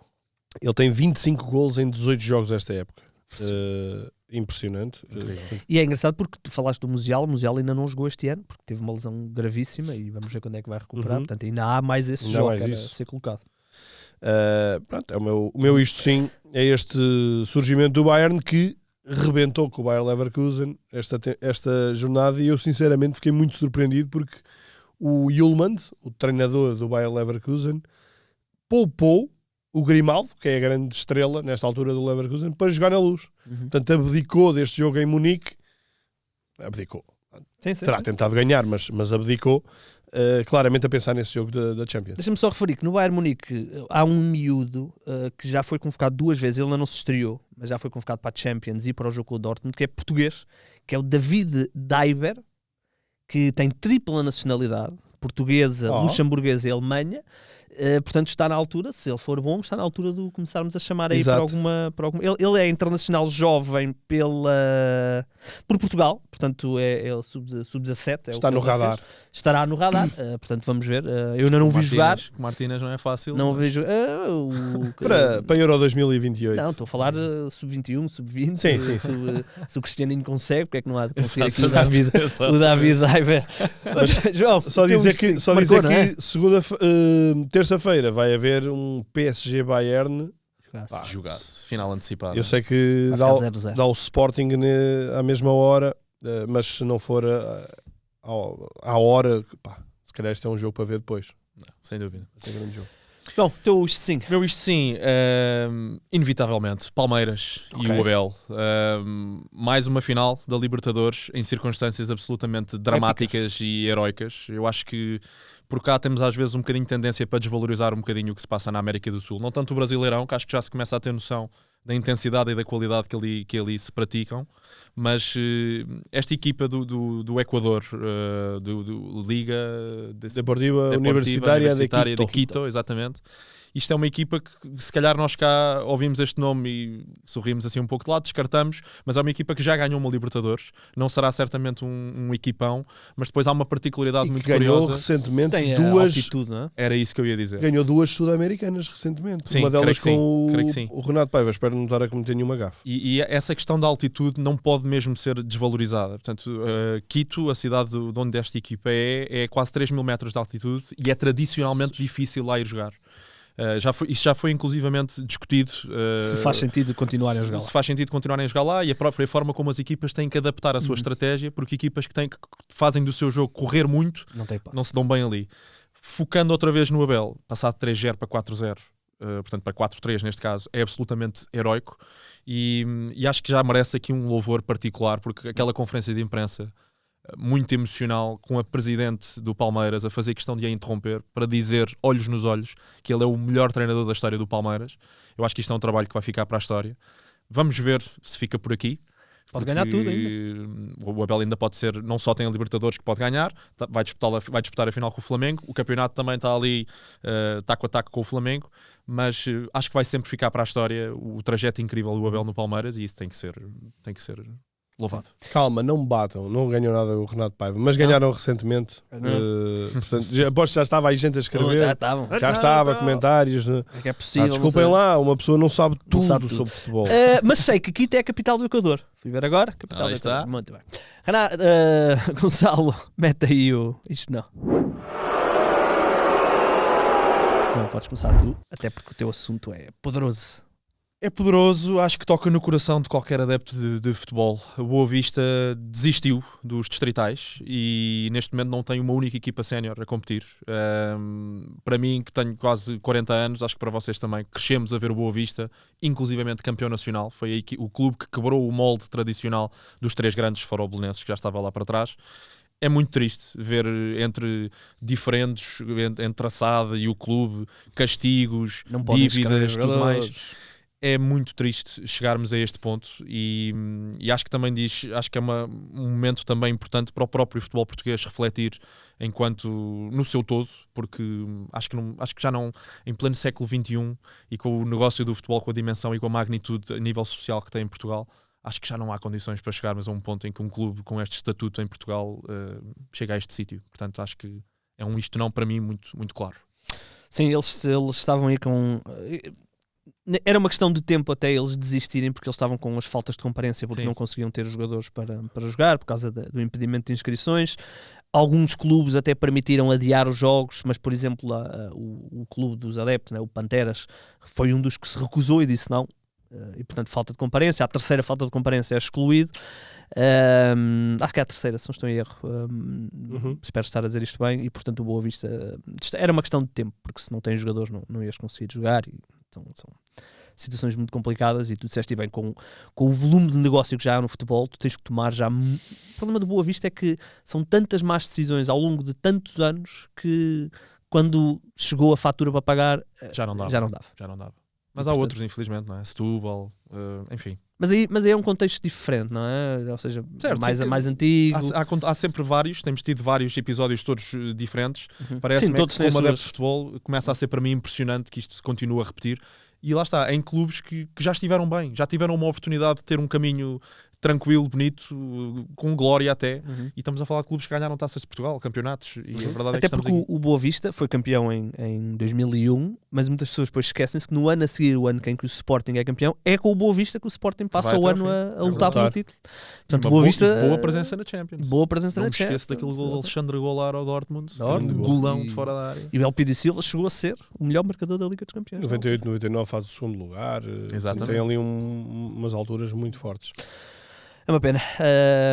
Ele tem 25 gols em 18 jogos esta época. impressionante. E é engraçado porque tu falaste do Musiala, o Musiala ainda não jogou este ano, porque teve uma lesão gravíssima e vamos ver quando é que vai recuperar. Portanto, ainda há mais esse jogo a ser colocado. Pronto, é o meu isto sim, é este surgimento do Bayern que rebentou com o Bayer Leverkusen esta jornada, e eu sinceramente fiquei muito surpreendido porque o Hjulmand, o treinador do Bayer Leverkusen, poupou o Grimaldo, que é a grande estrela nesta altura do Leverkusen, para jogar na Luz. Portanto, abdicou deste jogo em Munique. Abdicou. Terá tentado ganhar, mas abdicou. Claramente a pensar nesse jogo da Champions. Deixa-me só referir que no Bayern Munique há um miúdo que já foi convocado 2 vezes, ele ainda não se estreou, mas já foi convocado para a Champions e para o jogo com o Dortmund, que é português, que é o David Daiber, que tem tripla nacionalidade, portuguesa, luxemburguesa e Alemanha. Portanto, está na altura, se ele for bom, está na altura de começarmos a chamar aí para alguma... Ele é internacional jovem por Portugal, portanto é sub-17. Está no radar. Estará no radar, portanto vamos ver. Eu ainda não vi jogar. Martínez não é fácil. Não vejo. Para Euro 2028. Não, estou a falar sub-21, sub-20. Sim. Se o Cristianinho consegue, porque é que não há de conseguir aqui o David Daiber? João, só dizer que terça-feira vai haver um PSG Bayern. Jogasse. Final antecipado. Eu sei que dá o Sporting à mesma hora, mas se não for à hora, se calhar este é um jogo para ver depois. Não, sem dúvida. É um grande jogo. Bom, teu isto sim. Meu isto sim, inevitavelmente, Palmeiras e o Abel. Mais uma final da Libertadores em circunstâncias absolutamente dramáticas e heroicas. Eu acho que por cá temos às vezes um bocadinho de tendência para desvalorizar um bocadinho o que se passa na América do Sul. Não tanto o Brasileirão, que acho que já se começa a ter noção da intensidade e da qualidade que ali se praticam, mas esta equipa do Equador, do Liga Deportiva Universitária de Quito, exatamente. Isto é uma equipa que, se calhar, nós cá ouvimos este nome e sorrimos assim um pouco de lado, descartamos, mas é uma equipa que já ganhou uma Libertadores. Não será certamente um equipão, mas depois há uma particularidade muito ganhou curiosa. Recentemente tem duas. Altitude, não é? Era isso que eu ia dizer. Ganhou 2 sul-americanas recentemente. Sim, uma delas com o Renato Paiva. Espero não estar a cometer nenhuma gafe. E essa questão da altitude não pode mesmo ser desvalorizada. Portanto, Quito, a cidade de onde esta equipa é quase 3.000 metros de altitude e é tradicionalmente difícil lá ir jogar. Isso já foi inclusivamente discutido. Se faz sentido continuarem a jogar lá. Se faz sentido continuarem a jogar lá, e a própria forma como as equipas têm que adaptar a sua estratégia, porque equipas que fazem do seu jogo correr muito não se dão bem ali. Focando outra vez no Abel, passar de 3-0 para 4-0, portanto para 4-3 neste caso, é absolutamente heroico e acho que já merece aqui um louvor particular, porque aquela conferência de imprensa muito emocional, com a presidente do Palmeiras a fazer questão de a interromper para dizer, olhos nos olhos, que ele é o melhor treinador da história do Palmeiras. Eu acho que isto é um trabalho que vai ficar para a história. Vamos ver se fica por aqui. Pode ganhar tudo ainda. O Abel ainda pode ser, não só tem a Libertadores que pode ganhar, vai disputar a final com o Flamengo. O campeonato também está ali taco a taco com o Flamengo, mas acho que vai sempre ficar para a história o trajeto incrível do Abel no Palmeiras, e isso tem que ser louvado. Calma, não me batam, não ganhou nada o Renato Paiva, mas ganharam recentemente. Portanto, aposto que já estava aí gente a escrever. Já estava, comentários. É possível. Desculpem lá, uma pessoa não sabe tudo sobre futebol. Mas sei que Quito é a capital do Equador. Fui ver agora, capital do Equador. Muito bem. Renato, Gonçalo, mete aí isto não. Não, podes começar tu, até porque o teu assunto é poderoso. É poderoso, acho que toca no coração de qualquer adepto de futebol. O Boa Vista desistiu dos distritais e neste momento não tem uma única equipa sénior a competir. Para mim, que tenho quase 40 anos, acho que para vocês também, crescemos a ver o Boa Vista, inclusivamente campeão nacional. Foi aí o clube que quebrou o molde tradicional dos 3 grandes forobelenenses que já estava lá para trás. É muito triste ver entre diferentes, entre a SAD e o clube, castigos, dívidas, tudo mais. É muito triste chegarmos a este ponto e acho que também acho que é um momento também importante para o próprio futebol português refletir no seu todo, porque acho que já não, em pleno século XXI e com o negócio do futebol, com a dimensão e com a magnitude a nível social que tem em Portugal, acho que já não há condições para chegarmos a um ponto em que um clube com este estatuto em Portugal chega a este sítio. Portanto, acho que é um isto não para mim muito, muito claro. Sim, eles estavam aí com... era uma questão de tempo até eles desistirem, porque eles estavam com as faltas de comparência, porque Sim. não conseguiam ter jogadores para jogar, por causa do impedimento de inscrições. Alguns clubes até permitiram adiar os jogos, mas, por exemplo, o clube dos adeptos, né, o Panteras, foi um dos que se recusou e disse não. E, portanto, falta de comparência. A terceira falta de comparência é excluído. Acho que é a terceira, se não estou em erro. Espero estar a dizer isto bem. E, portanto, o Boa Vista... era uma questão de tempo, porque se não tens jogadores não ias conseguir jogar. Então, são situações muito complicadas, e tu disseste bem, com o volume de negócio que já há no futebol, tu tens que tomar já... O problema do Boa Vista é que são tantas más decisões ao longo de tantos anos que quando chegou a fatura para pagar, já não dava. Mas há outros, infelizmente, não é? Setúbal, enfim. Mas aí é um contexto diferente, não é? Ou seja, certo, mais antigo. Há sempre vários, temos tido vários episódios todos diferentes. Parece-me que, como adepto de futebol, começa a ser para mim impressionante que isto se continue a repetir. E lá está, em clubes que já estiveram bem, já tiveram uma oportunidade de ter um caminho tranquilo, bonito, com glória até, e estamos a falar de clubes que ganharam taças de Portugal, campeonatos, e a verdade até é que estamos porque o Boa Vista foi campeão em 2001, mas muitas pessoas depois esquecem-se que no ano a seguir, o ano em que o Sporting é campeão, é com o Boa Vista que o Sporting passa o ano a lutar pelo título. Portanto, boa Vista, presença na Champions. Boa presença não na me Champions. Esqueço daquele gol de Alexandre Golar ao Dortmund, golão de fora da área. E o Elpidio Silva chegou a ser o melhor marcador da Liga dos Campeões. 98, 99 faz o segundo lugar. Exatamente. Tem ali umas alturas muito fortes. É uma pena.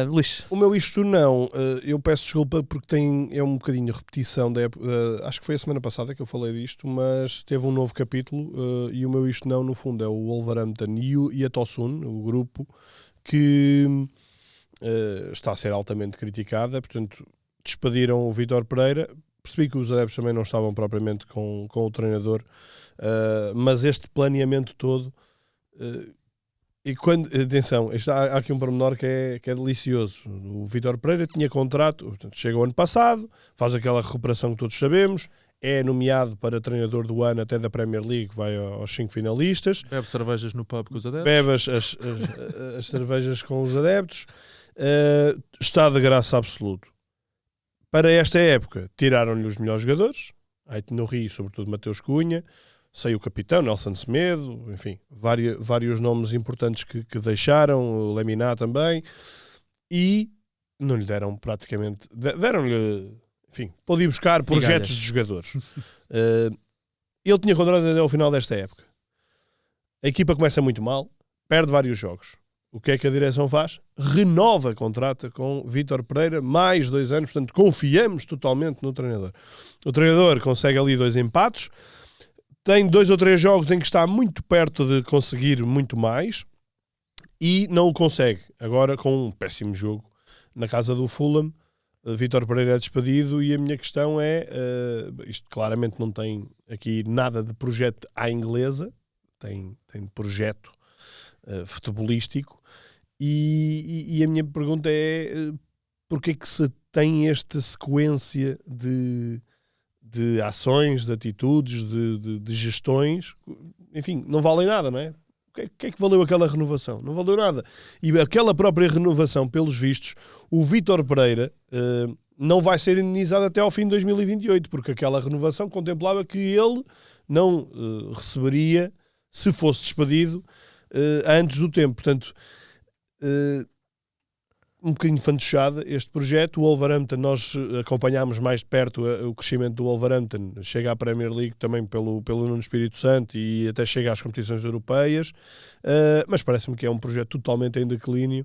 Luís? O meu isto não, eu peço desculpa porque é um bocadinho de repetição da época, acho que foi a semana passada que eu falei disto, mas teve um novo capítulo, e o meu isto não, no fundo, é o Wolverhampton e a Tosun, o grupo, que está a ser altamente criticada. Portanto, despediram o Vítor Pereira. Percebi que os adeptos também não estavam propriamente com o treinador, mas este planeamento todo... E quando, atenção, há aqui um pormenor que é delicioso. O Vítor Pereira tinha contrato, portanto, chega o ano passado, faz aquela recuperação que todos sabemos, é nomeado para treinador do ano até da Premier League, vai aos 5 finalistas. Bebe cervejas no pub com os adeptos. Bebe as cervejas com os adeptos. Está de graça absoluto. Para esta época, tiraram-lhe os melhores jogadores, Aït-Nouri, sobretudo Mateus Cunha, saiu o capitão, Nelson Semedo, enfim, vários nomes importantes que deixaram, o Lemina também, e não lhe deram praticamente... Deram-lhe, enfim, pôde ir buscar projetos de jogadores. Ele tinha contrato até ao final desta época. A equipa começa muito mal, perde vários jogos. O que é que a direção faz? Renova a contrata com Vítor Pereira, mais 2 anos, portanto, confiamos totalmente no treinador. O treinador consegue ali 2 empates, tem 2 ou 3 jogos em que está muito perto de conseguir muito mais e não o consegue. Agora, com um péssimo jogo na casa do Fulham, Vítor Pereira é despedido, e a minha questão é, isto claramente não tem aqui nada de projeto à inglesa, tem de projeto futebolístico, e a minha pergunta é, porque é que se tem esta sequência de ações, de atitudes, de gestões, enfim, não valem nada, não é? O que é que valeu aquela renovação? Não valeu nada. E aquela própria renovação, pelos vistos, o Vítor Pereira não vai ser indenizado até ao fim de 2028, porque aquela renovação contemplava que ele não receberia, se fosse despedido, antes do tempo. Portanto, um bocadinho fantochada este projeto. O Wolverhampton, nós acompanhámos mais de perto o crescimento do Wolverhampton, chega à Premier League também pelo Nuno Espírito Santo e até chega às competições europeias, mas parece-me que é um projeto totalmente em declínio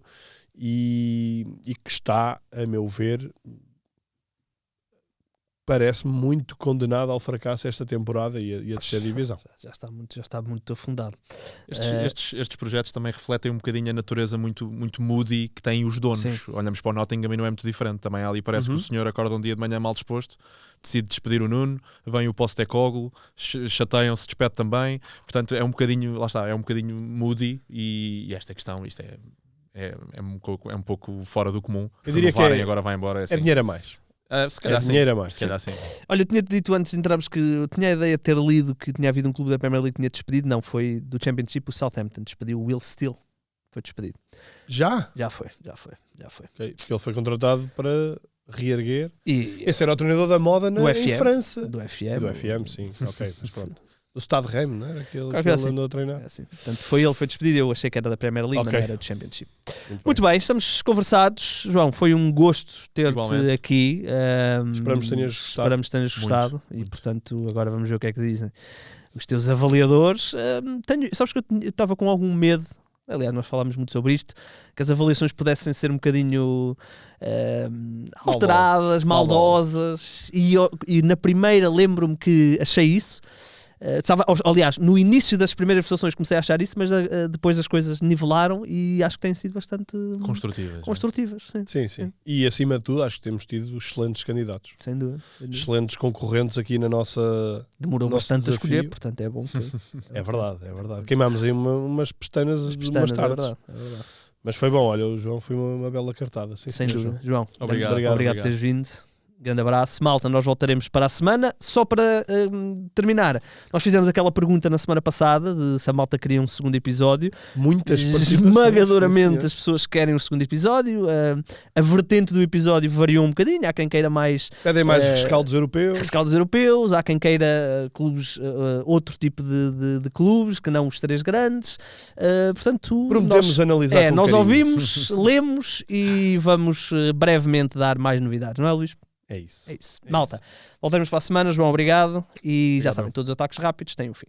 e que está, a meu ver, parece-me muito condenado ao fracasso esta temporada e a terceira divisão. Já está muito afundado. Estes projetos também refletem um bocadinho a natureza muito, muito moody que têm os donos. Sim. Olhamos para o Nottingham e não é muito diferente. Também ali parece que o senhor acorda um dia de manhã mal disposto, decide despedir o Nuno, vem o Postecoglou, chateiam-se, despede também. Portanto, é um bocadinho, lá está, é um bocadinho moody, e esta questão, isto é um pouco fora do comum. Eu diria que agora vai embora. É dinheiro a mais. Se calhar sim. Olha, eu tinha-te dito antes de entrarmos que eu tinha a ideia de ter lido que tinha havido um clube da Premier League que tinha despedido. Não, foi do Championship, o Southampton despediu o Will Steele. Foi despedido. Já? Já foi. Okay. Porque ele foi contratado para reerguer. E esse era o treinador da moda em França. Do FM. Do FM, sim. Ok, mas pronto. Do Stade Reims, não era? Aquele que Qualquer ele assim. andou a treinar. Assim. Portanto, ele foi despedido, eu achei que era da Premier League, mas Ok. não era do Championship. Muito Muito bem, estamos conversados. João, foi um gosto ter-te Igualmente. aqui. Esperamos que tenhas gostado. Esperamos que tenhas gostado. E, muito. portanto, agora vamos ver o que é que dizem os teus avaliadores. Sabes que eu estava com algum medo, aliás, nós falámos muito sobre isto, que as avaliações pudessem ser um bocadinho alteradas, maldosas. E na primeira lembro-me que achei isso. Aliás, no início das primeiras votações comecei a achar isso, mas depois as coisas nivelaram e acho que têm sido bastante construtivas. Sim. Sim. E acima de tudo, acho que temos tido excelentes candidatos. Sem dúvida. Excelentes concorrentes aqui na nossa. Demorou nosso bastante desafio. a escolher, portanto é bom. É verdade. Queimámos aí umas pestanas de umas tardes. É verdade. Mas foi bom, olha, o João foi uma bela cartada. Sim, Sem senhor dúvida. João, Obrigado. obrigado por teres vindo. Grande abraço. Malta, nós voltaremos para a semana. Só para terminar, nós fizemos aquela pergunta na semana passada de se a malta queria um segundo episódio. Muitas participações. Esmagadoramente Sim, as pessoas querem um segundo episódio. A vertente do episódio variou um bocadinho. Há quem queira mais pedem mais rescaldos europeus. rescaldos europeus, há quem queira clubes, outro tipo de clubes que não os três grandes. Portanto, Prometemos analisar com nós carinho. ouvimos, lemos e vamos brevemente dar mais novidades, não é, Luís? É isso. É isso. Malta, voltamos para a semana. João, obrigado. E já Obrigado. sabem, todos os ataques rápidos têm um fim.